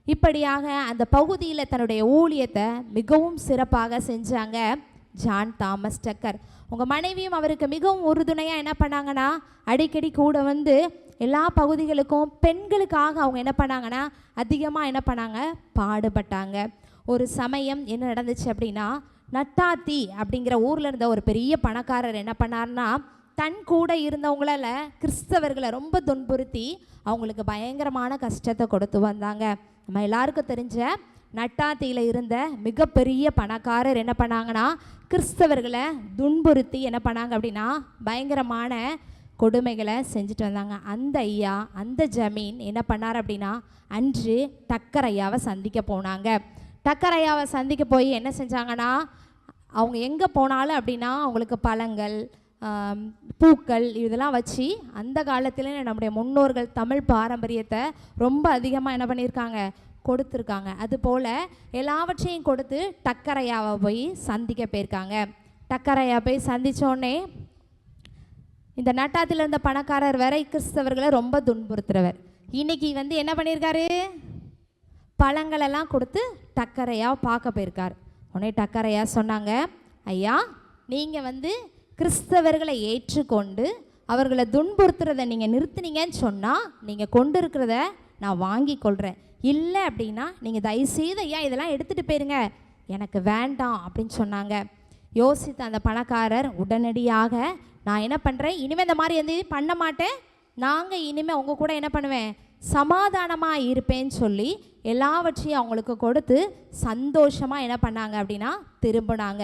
இப்படியாக அந்த பகுதியில் தன்னுடைய ஊழியத்தை மிகவும் சிறப்பாக செஞ்சாங்க ஜான் தாமஸ் டக்கர். உங்கள் மனைவியும் அவருக்கு மிகவும் உறுதுணையாக என்ன பண்ணாங்கன்னா அடிக்கடி கூட வந்து எல்லா பகுதிகளுக்கும் பெண்களுக்காக அவங்க என்ன பண்ணாங்கன்னா அதிகமாக என்ன பண்ணாங்க, பாடுபட்டாங்க. ஒரு சமயம் என்ன நடந்துச்சு அப்படின்னா, நட்டாத்தி அப்படிங்கிற ஊரில் இருந்த ஒரு பெரிய பணக்காரர் என்ன பண்ணார்னா, தன் கூட இருந்தவங்களால கிறிஸ்தவர்களை ரொம்ப துன்புறுத்தி அவங்களுக்கு பயங்கரமான கஷ்டத்தை கொடுத்து வந்தாங்க. நம்ம எல்லாருக்கும் தெரிஞ்ச நட்டாத்தியில் இருந்த மிகப்பெரிய பணக்காரர் என்ன பண்ணாங்கன்னா, கிறிஸ்தவர்களை துன்புறுத்தி என்ன பண்ணாங்க அப்படின்னா பயங்கரமான கொடுமைகளை செஞ்சுட்டு வந்தாங்க. அந்த ஐயா, அந்த ஜமீன் என்ன பண்ணார் அப்படின்னா, அன்று டக்கர் ஐயாவை சந்திக்க போனாங்க. டக்கர் ஐயாவை சந்திக்க போய் என்ன செஞ்சாங்கன்னா, அவங்க எங்கே போனாலும் அப்படின்னா அவங்களுக்கு பழங்கள், பூக்கள் இதெல்லாம் வச்சு அந்த காலத்தில் நம்முடைய முன்னோர்கள் தமிழ் பாரம்பரியத்தை ரொம்ப அதிகமாக என்ன பண்ணியிருக்காங்க, கொடுத்துருக்காங்க. அதுபோல் எல்லாவற்றையும் கொடுத்து டக்கர் ஐயாவை போய் சந்திக்க போயிருக்காங்க. டக்கர் ஐயா போய் சந்தித்தோடனே இந்த நட்டாத்தில் இருந்த பணக்காரர் வேற கிறிஸ்தவர்களை ரொம்ப துன்புறுத்துறவர். இன்னைக்கு வந்து என்ன பண்ணியிருக்காரு, பழங்களெல்லாம் கொடுத்து டக்கர் ஐயாவை பார்க்க போயிருக்கார். உடனே டக்கர் ஐயா சொன்னாங்க, ஐயா நீங்கள் வந்து கிறிஸ்தவர்களை ஏற்றுக்கொண்டு அவர்களை துன்புறுத்துறதை நீங்கள் நிறுத்துனீங்கன்னு சொன்னால் நீங்கள் கொண்டு இருக்கிறத நான் வாங்கி கொள்கிறேன். இல்லை அப்படின்னா நீங்கள் தயவுசெய்து ஐயா இதெல்லாம் எடுத்துகிட்டு போயிருங்க, எனக்கு வேண்டாம் அப்படின்னு சொன்னாங்க. யோசித்த அந்த பணக்காரர் உடனடியாக, நான் என்ன பண்ணுறேன், இனிமேல் இந்த மாதிரி எந்த பண்ண மாட்டேன், நாங்கள் இனிமேல் உங்கள் கூட என்ன பண்ணுவேன், சமாதானமாக இருப்பேன்னு சொல்லி எல்லாவற்றையும் அவங்களுக்கு கொடுத்து சந்தோஷமாக என்ன பண்ணாங்க அப்படின்னா திரும்பினாங்க.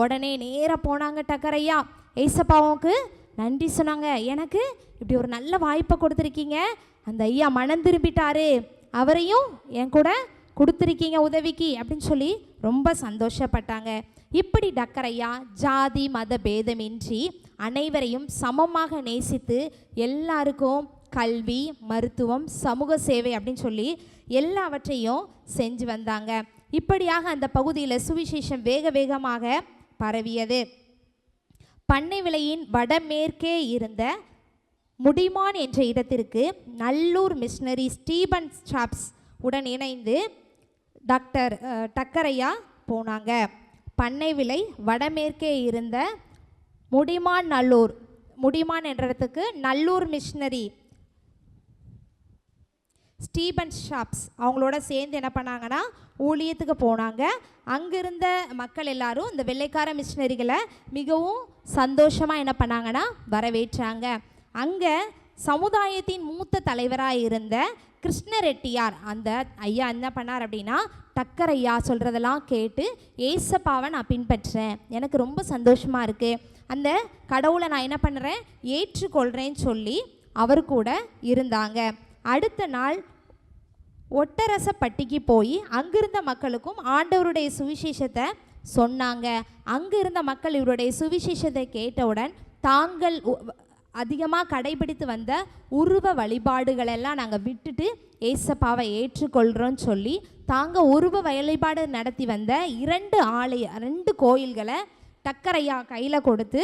உடனே நேராக போனாங்க டக்கர் ஐயா, ஏசப்பாவுக்கு நன்றி சொன்னாங்க. எனக்கு இப்படி ஒரு நல்ல வாய்ப்பை கொடுத்துருக்கீங்க, அந்த ஐயா மனம் திரும்பிட்டாரு, அவரையும் என் கூட கொடுத்துருக்கீங்க உதவிக்கு அப்படின்னு சொல்லி ரொம்ப சந்தோஷப்பட்டாங்க. இப்படி டக்கர் ஐயா ஜாதி மத பேதமின்றி அனைவரையும் சமமாக நேசித்து எல்லாருக்கும் கல்வி, மருத்துவம், சமூக சேவை அப்படின்னு சொல்லி எல்லாவற்றையும் செஞ்சு வந்தாங்க. இப்படியாக அந்த பகுதியில் சுவிசேஷம் வேக வேகமாக பரவியது. பண்ணை விலையின் வடமேற்கே இருந்த முடிமான் என்ற இடத்திற்கு நல்லூர் மிஷனரி ஸ்டீபன் ஸ்டாப்ஸ் உடன் இணைந்து டக்கர் ஐயா போனாங்க. பண்ணை விலை வடமேற்கே இருந்த முடிமான் என்ற இடத்துக்கு நல்லூர் மிஷனரி ஸ்டீபன் ஷாப்ஸ் அவங்களோட சேர்ந்து என்ன பண்ணாங்கன்னா ஊழியத்துக்கு போனாங்க. அங்கிருந்த மக்கள் எல்லாரும் இந்த வெள்ளைக்கார மிஷினரிகளை மிகவும் சந்தோஷமாக என்ன பண்ணாங்கன்னா வரவேற்றாங்க. அங்கே சமுதாயத்தின் மூத்த தலைவராக இருந்த கிருஷ்ண ரெட்டியார் அந்த ஐயா என்ன பண்ணார் அப்படின்னா, டக்கர் ஐயா சொல்கிறதெல்லாம் கேட்டு ஏசப்பாவை நான் பின்பற்றேன், எனக்கு ரொம்ப சந்தோஷமாக இருக்குது, அந்த கடவுளை நான் என்ன பண்ணுறேன் ஏற்றுக்கொள்கிறேன்னு சொல்லி அவர் கூட இருந்தாங்க. அடுத்த நாள் ஒட்டரசப்பட்டிக்கு போய் அங்கிருந்த மக்களுக்கும் ஆண்டவருடைய சுவிசேஷத்தை சொன்னாங்க. அங்கே இருந்த மக்கள் இவருடைய சுவிசேஷத்தை கேட்டவுடன் தாங்கள் அதிகமாக கடைபிடித்து வந்த உருவ வழிபாடுகளெல்லாம் நாங்கள் விட்டுட்டு ஏசப்பாவை ஏற்றுக்கொள்கிறோன்னு சொல்லி தாங்க உருவ வழிபாடு நடத்தி வந்த 2 கோயில்களை டக்கர் ஐயா கையில் கொடுத்து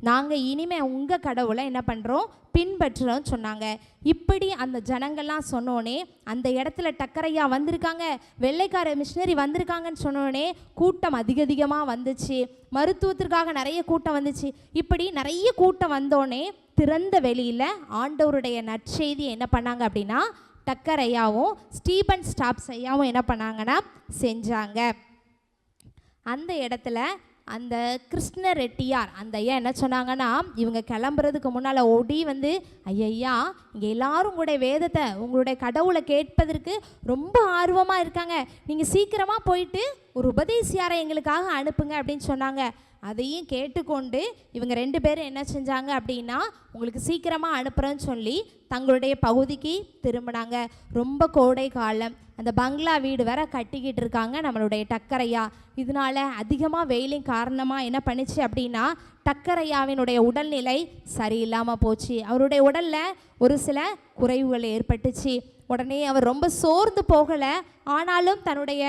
நாங்கள் இனிமேல் உங்கள் கடவுளை என்ன பண்ணுறோம் பின்பற்றுறோன்னு சொன்னாங்க. இப்படி அந்த ஜனங்கள்லாம் சொன்னோடனே அந்த இடத்துல டக்கர் ஐயா வந்திருக்காங்க, வெள்ளைக்கார மிஷினரி வந்திருக்காங்கன்னு சொன்னோடனே கூட்டம் அதிகமாக வந்துச்சு. மருத்துவத்திற்காக நிறைய கூட்டம் வந்துச்சு. இப்படி நிறைய கூட்டம் வந்தோடனே திறந்த வெளியில் ஆண்டவருடைய நற்செய்தி என்ன பண்ணாங்க அப்படின்னா டக்கர் ஐயாவும் ஸ்டீபன் ஸ்டாப்ஸ் ஐயாவும் என்ன பண்ணாங்கன்னா செஞ்சாங்க. அந்த இடத்துல அந்த கிருஷ்ண ரெட்டியார் அந்த ஐயா என்ன சொன்னாங்கன்னா, இவங்க கிளம்புறதுக்கு முன்னால் ஓடி வந்து, ஐயா இங்கே எல்லாரும் உங்களுடைய வேதத்தை உங்களுடைய கடவுளை கேட்பதற்கு ரொம்ப ஆர்வமாக இருக்காங்க, நீங்கள் சீக்கிரமாக போயிட்டு ஒரு உபதேசியாரை எங்களுக்காக அனுப்புங்க அப்படின்னு சொன்னாங்க. அதையும் கேட்டுக்கொண்டு இவங்க 2 பேரும் என்ன செஞ்சாங்க அப்படின்னா, உங்களுக்கு சீக்கிரமாக அனுப்புகிறேன்னு சொல்லி தங்களுடைய பகுதிக்கு திரும்பினாங்க. ரொம்ப கோடை காலம், அந்த பங்களா வீடு வேற கட்டிக்கிட்டு இருக்காங்க நம்மளுடைய டக்கரையா. இதனால அதிகமாக வெயிலின் காரணமாக என்ன பண்ணிச்சு அப்படின்னா, டக்கரையாவினுடைய உடல்நிலை சரியில்லாமல் போச்சு. அவருடைய உடலில் ஒரு சில குறைவுகள் ஏற்பட்டுச்சு. உடனே அவர் ரொம்ப சோர்ந்து போகலை, ஆனாலும் தன்னுடைய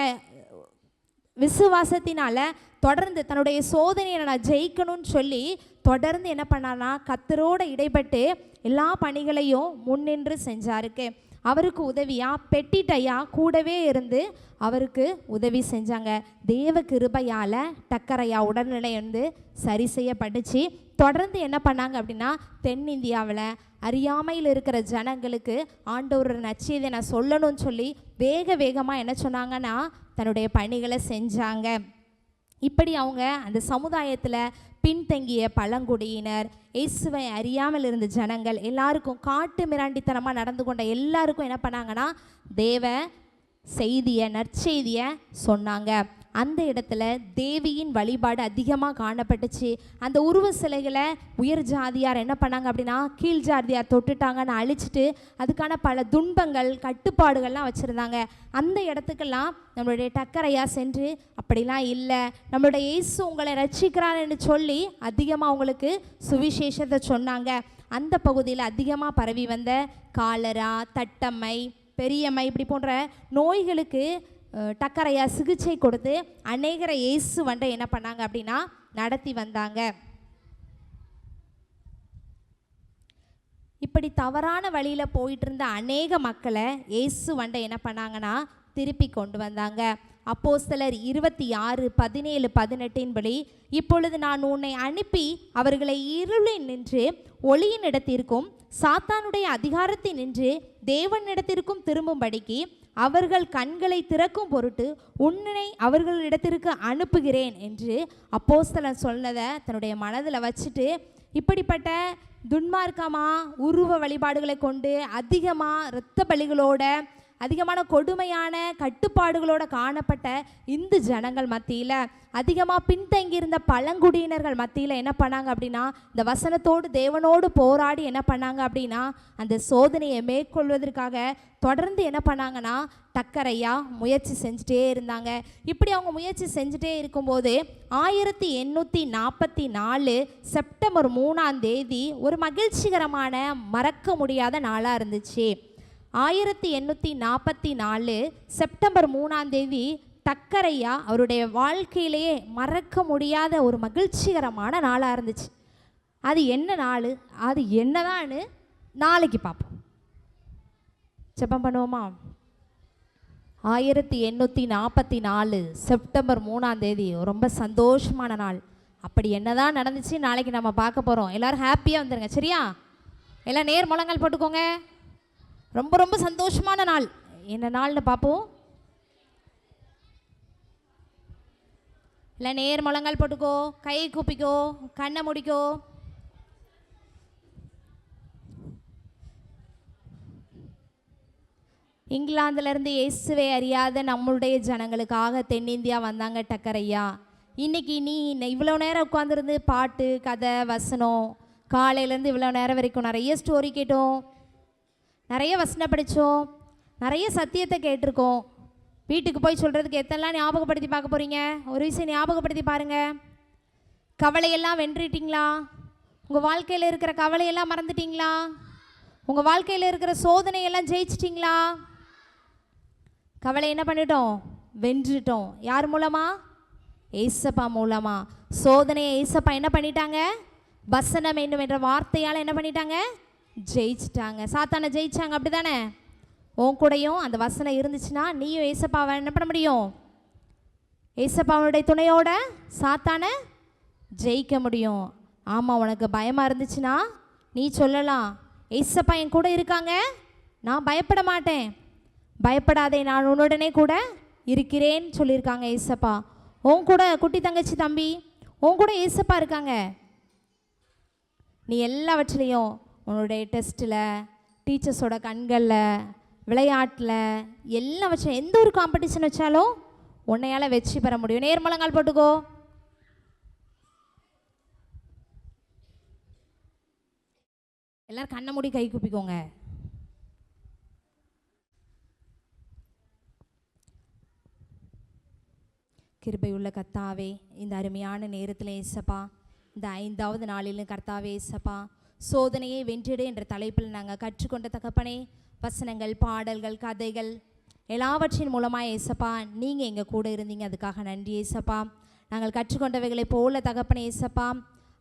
விசுவாசத்தினால தொடர்ந்து தன்னுடைய சோதனையை நான் ஜெயிக்கணும்னு சொல்லி தொடர்ந்து என்ன பண்ணானா, கர்த்தரோட இடைப்பட்டு எல்லா பணிகளையும் முன்னின்று செஞ்சாருக்கு. அவருக்கு உதவியாக பெட்டிட்டையா கூடவே இருந்து அவருக்கு உதவி செஞ்சாங்க. தேவ கிருபையால் டக்கரையா உடல்நிலை வந்து சரி செய்யப்பட்டுச்சு. தொடர்ந்து என்ன பண்ணாங்க அப்படின்னா, தென்னிந்தியாவில் அறியாமையில் இருக்கிற ஜனங்களுக்கு ஆண்டவர் நற்செய்தியை நான் சொல்லணும்னு சொல்லி வேகமாக என்ன சொன்னாங்கன்னா, தன்னுடைய பணிகளை செஞ்சாங்க. இப்படி அவங்க அந்த சமுதாயத்தில் பின்தங்கிய பழங்குடியினர், இயேசுவை அறியாமல் இருந்த ஜனங்கள் எல்லாருக்கும், காட்டு மிராண்டித்தனமாக நடந்து கொண்ட எல்லாருக்கும் என்ன பண்ணாங்கன்னா, தேவ செய்தியை நற்செய்தியை சொன்னாங்க. அந்த இடத்துல தேவியின் வழிபாடு அதிகமாக காணப்பட்டுச்சு. அந்த உருவ சிலைகளை உயர் ஜாதியார் என்ன பண்ணாங்க அப்படின்னா, கீழ் ஜாதியார் தொட்டுட்டாங்கன்னு அழிச்சிட்டு அதுக்கான பல துன்பங்கள் கட்டுப்பாடுகள்லாம் வச்சுருந்தாங்க. அந்த இடத்துக்கெல்லாம் நம்மளுடைய டக்கரையா சென்று, அப்படிலாம் இல்லை, நம்மளுடைய இயேசு உங்களை ரட்சிக்கிறான்னு சொல்லி அதிகமாக அவங்களுக்கு சுவிசேஷத்தை சொன்னாங்க. அந்த பகுதியில் அதிகமாக பரவி வந்த காலரா, தட்டம்மை, பெரியம்மை இப்படி போன்ற நோய்களுக்கு டக்கரையா சிகிச்சை கொடுத்து அநேகரை இயேசு வண்டை என்ன பண்ணாங்க அப்படின்னா நடத்தி வந்தாங்க. இப்படி தவறான வழியில் போயிட்டு இருந்த அநேக மக்களை இயேசு வண்டை என்ன பண்ணாங்கன்னா திருப்பி கொண்டு வந்தாங்க. அப்போஸ்தலர் 26:17-18 படி, இப்பொழுது நான் உன்னை அனுப்பி அவர்களை இருளில் நின்று ஒளியின் இடத்திற்கும் சாத்தானுடைய அதிகாரத்தை நின்று தேவனிடத்திற்கும் திரும்பும்படிக்கு அவர்கள் கண்களை திறக்கும் பொருட்டு உன்னை அவர்களிடத்திற்கு அனுப்புகிறேன் என்று அப்போஸ்தலன் சொன்னதை தன்னுடைய மனதில் வச்சுட்டு, இப்படிப்பட்ட துன்மார்க்கமாக உருவ வழிபாடுகளை கொண்டு அதிகமாக இரத்த பலிகளோட அதிகமான கொடுமையான கட்டுப்பாடுகளோடு காணப்பட்ட இந்து ஜனங்கள் மத்தியில், அதிகமாக பின்தங்கியிருந்த பழங்குடியினர்கள் மத்தியில் என்ன பண்ணாங்க அப்படின்னா, இந்த வசனத்தோடு தேவனோடு போராடி என்ன பண்ணாங்க அப்படின்னா, அந்த சோதனையை மேற்கொள்வதற்காக தொடர்ந்து என்ன பண்ணாங்கன்னா டக்கரையா முயற்சி செஞ்சுட்டே இருந்தாங்க. இப்படி அவங்க முயற்சி செஞ்சுட்டே இருக்கும்போது 1844 செப்டம்பர் 3 ஒரு மகிழ்ச்சிகரமான மறக்க முடியாத நாளாக இருந்துச்சு. 1844 செப்டம்பர் 3 டக்கரையா அவருடைய வாழ்க்கையிலேயே மறக்க முடியாத ஒரு மகிழ்ச்சிகரமான நாளாக இருந்துச்சு. அது என்ன நாள், அது என்னதான்னு நாளைக்கு பார்ப்போம். ஜெபம் பண்ணுவோமா? 1844 செப்டம்பர் 3 ரொம்ப சந்தோஷமான நாள். அப்படி என்னதான் நடந்துச்சு நாளைக்கு நம்ம பார்க்க போகிறோம். எல்லோரும் ஹாப்பியாக வந்துடுங்க, சரியா? எல்லாம் நேர் முழங்கால் போட்டுக்கோங்க. ரொம்ப ரொம்ப சந்தோஷமான நாள். என்ன நாள்னு பார்ப்போம். இல்லை நேர் முழங்கால் போட்டுக்கோ, கை கூப்பிக்கோ, கண்ணை முடிக்கோ. இங்கிலாந்துலேருந்து இயேசுவை அறியாத நம்மளுடைய ஜனங்களுக்காக தென்னிந்தியா வந்தாங்க டக்கரையா. இன்றைக்கி நீ இவ்வளோ நேரம் உட்காந்துருந்து பாட்டு, கதை, வசனம், காலையிலேருந்து இவ்வளோ நேரம் வரைக்கும் நிறைய ஸ்டோரி கேட்டோம், நிறைய வசனம் படித்தோம், நிறைய சத்தியத்தை கேட்டிருக்கோம். வீட்டுக்கு போய் சொல்கிறதுக்கு எத்தனைலாம் ஞாபகப்படுத்தி பார்க்க போகிறீங்க? ஒரு விஷயம் ஞாபகப்படுத்தி பாருங்கள். கவலையெல்லாம் வென்றுட்டிங்களா? உங்கள் வாழ்க்கையில் இருக்கிற கவலையெல்லாம் மறந்துட்டிங்களா? உங்கள் வாழ்க்கையில் இருக்கிற சோதனையெல்லாம் ஜெயிச்சிட்டிங்களா? கவலை என்ன பண்ணிட்டோம்? வென்றுட்டோம். யார் மூலமாக? ஏசப்பா மூலமாக. சோதனையை ஏசப்பா என்ன பண்ணிட்டாங்க? வசனம் என்னும் என்ற வார்த்தையால் என்ன பண்ணிட்டாங்க? ஜெயிச்சிட்டாங்க. சாத்தானை ஜெயிச்சாங்க, அப்படி தானே? உன் கூடையும் அந்த வசனம் இருந்துச்சுன்னா நீயும் ஏசப்பாவை என்ன பண்ண முடியும்? ஏசப்பாவுடைய துணையோட சாத்தானை ஜெயிக்க முடியும். ஆமாம், உனக்கு பயமாக இருந்துச்சுன்னா நீ சொல்லலாம், ஏசப்பா என் கூட இருக்காங்க, நான் பயப்பட மாட்டேன், பயப்படாதே, நான் உன்னுடனே கூட இருக்கிறேன்னு சொல்லியிருக்காங்க ஏசப்பா. உன் கூட குட்டி தங்கச்சி தம்பி உன் கூட ஏசப்பா இருக்காங்க. நீ எல்லாவற்றிலையும் உன்னுடைய டெஸ்ட்டில், டீச்சர்ஸோட கண்களில், விளையாட்டில் எல்லாவற்றையும் எந்த ஒரு காம்படிஷன் வச்சாலும் உன்னையால் வெற்றி பெற முடியும். நேர்மலங்கால் போட்டுக்கோ. எல்லாரும் கண்ணை மூடி கை கூப்பிக்கோங்க. கிருபை உள்ள கர்த்தாவே, இந்த அருமையான நேரத்தில் ஏசப்பா, இந்த 5வது நாளிலும் கர்த்தாவே ஏசப்பா, சோதனையை வென்றிடு என்ற தலைப்பில் நாங்கள் கற்றுக்கொண்ட தகப்பனே, வசனங்கள், பாடல்கள், கதைகள் எல்லாவற்றின் மூலமாக ஏசப்பா நீங்கள் எங்கள் கூட இருந்தீங்க. அதுக்காக நன்றி ஏசப்பா. நாங்கள் கற்றுக்கொண்டவைகளை போல தகப்பனே ஏசப்பா,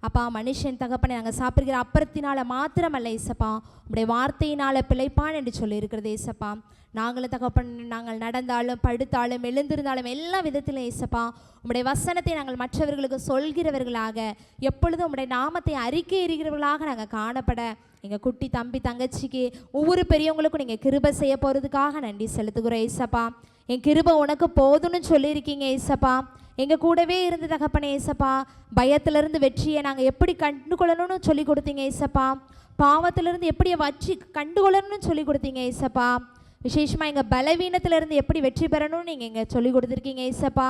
அப்பா மனுஷன் தகப்பனை நாங்கள் சாப்பிடுகிற அப்பறத்தினால மாத்திரமல்ல ஏசப்பா, உங்களுடைய வார்த்தையினால் பிழைப்பான் என்று சொல்லியிருக்கிறது ஏசப்பா. நாங்களும் தகப்பன் நாங்கள் நடந்தாலும் படுத்தாலும் எழுந்திருந்தாலும் எல்லா விதத்திலும் ஏசப்பா உம்முடைய வசனத்தை நாங்கள் மற்றவர்களுக்கு சொல்கிறவர்களாக, எப்பொழுதும் உம்முடைய நாமத்தை அறிக்கை எறிகிறவர்களாக நாங்கள் காணப்பட எங்கள் குட்டி தம்பி தங்கச்சிக்கு ஒவ்வொரு பெரியவங்களுக்கும் நீங்கள் கிருபை செய்ய போகிறதுக்காக நன்றி செலுத்துகிறோம் ஏசப்பா. என் கிருபை உனக்கு போதும்னு சொல்லியிருக்கீங்க ஏசப்பா. எங்கள் கூடவே இருந்து தகப்பனே ஏசப்பா, பயத்திலிருந்து வெற்றியை நாங்கள் எப்படி கண்டுகொள்ளணும்னு சொல்லி கொடுத்தீங்க ஏசப்பா. பாவத்திலிருந்து எப்படி வற்றி கண்டுகொள்ளணும்னு சொல்லி கொடுத்தீங்க ஏசப்பா. விசேஷமாக எங்கள் பலவீனத்திலிருந்து எப்படி வெற்றி பெறணும்னு நீங்கள் எங்கள் சொல்லி கொடுத்துருக்கீங்க ஏசப்பா.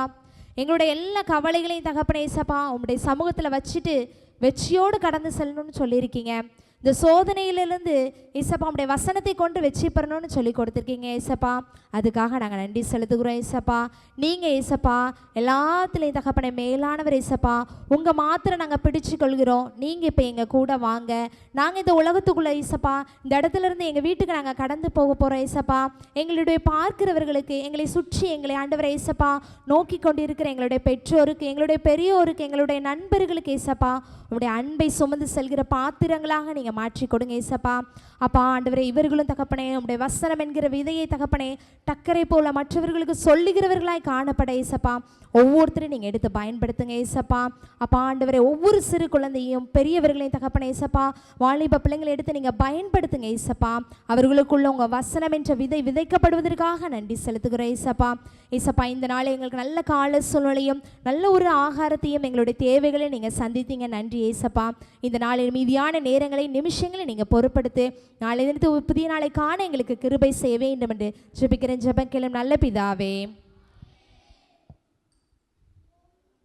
எங்களுடைய எல்லா கவலைகளையும் தகப்பனே ஏசப்பா உங்களுடைய சமூகத்தில் வச்சுட்டு வெற்றியோடு கடந்து செல்லணும்னு சொல்லியிருக்கீங்க. இந்த சோதனையிலிருந்து ஏசப்பா உடைய வசனத்தை கொண்டு வெற்றி பெறணும்னு சொல்லி கொடுத்துருக்கீங்க ஏசப்பா. அதுக்காக நாங்கள் நன்றி செலுத்துகிறோம் ஏசப்பா. நீங்கள் ஏசப்பா எல்லாத்துலேயும் தகப்பனை மேலானவர் ஏசப்பா. உங்கள் மாத்திரம் நாங்கள் பிடிச்சு கொள்கிறோம். நீங்கள் இப்போ எங்கள் கூட வாங்க. நாங்கள் இந்த உலகத்துக்குள்ளே ஏசப்பா இந்த இடத்துலேருந்து எங்கள் வீட்டுக்கு நாங்கள் கடந்து போக போகிறோம் ஏசப்பா. எங்களுடைய பார்க்கிறவர்களுக்கு, எங்களை சுற்றி எங்களை ஆண்டவர் ஏசப்பா நோக்கி கொண்டு இருக்கிற எங்களுடைய பெற்றோருக்கு, எங்களுடைய பெரியோருக்கு, எங்களுடைய நண்பர்களுக்கு ஏசப்பா உங்களுடைய அன்பை சுமந்து செல்கிற பாத்திரங்களாக நீங்கள் மாற்றி கொடுங்க ஏசப்பா. அப்பா ஆண்டவரே, இவர்களும் தகப்பனே உடைய வசனம் என்கிற விதையை தகப்பனே டக்கரை போல மற்றவர்களுக்கு சொல்லுகிறவர்களாய் காணப்பட ஏசப்பா ஒவ்வொருத்தரையும் நீங்கள் எடுத்து பயன்படுத்துங்க ஏசப்பா. அப்பா ஆண்டவரே, ஒவ்வொரு சிறு குழந்தையும் பெரியவர்களையும் தகப்பனே ஏசப்பா, வாலிப பிள்ளைங்களை எடுத்து நீங்கள் பயன்படுத்துங்க ஏசப்பா. அவர்களுக்குள்ள உங்கள் வசனம் என்ற விதை விதைக்கப்படுவதற்காக நன்றி செலுத்துகிறோம் ஏசப்பா. ஏசப்பா இந்த நாளை எங்களுக்கு நல்ல கால சூழ்நிலையும் நல்ல ஒரு ஆகாரத்தையும் எங்களுடைய தேவைகளை நீங்கள் சந்தித்தீங்க. நன்றி ஏசப்பா. இந்த நாளில் மீதியான நேரங்களை நிமிஷங்களை நீங்கள் பொறுப்படுத்து நாளை நினைத்து புதிய நாளை காண எங்களுக்கு கிருபை செய்ய வேண்டும் என்று ஜெபிக்கிறேன். ஜெபம் கேளும் நல்ல பிதாவே.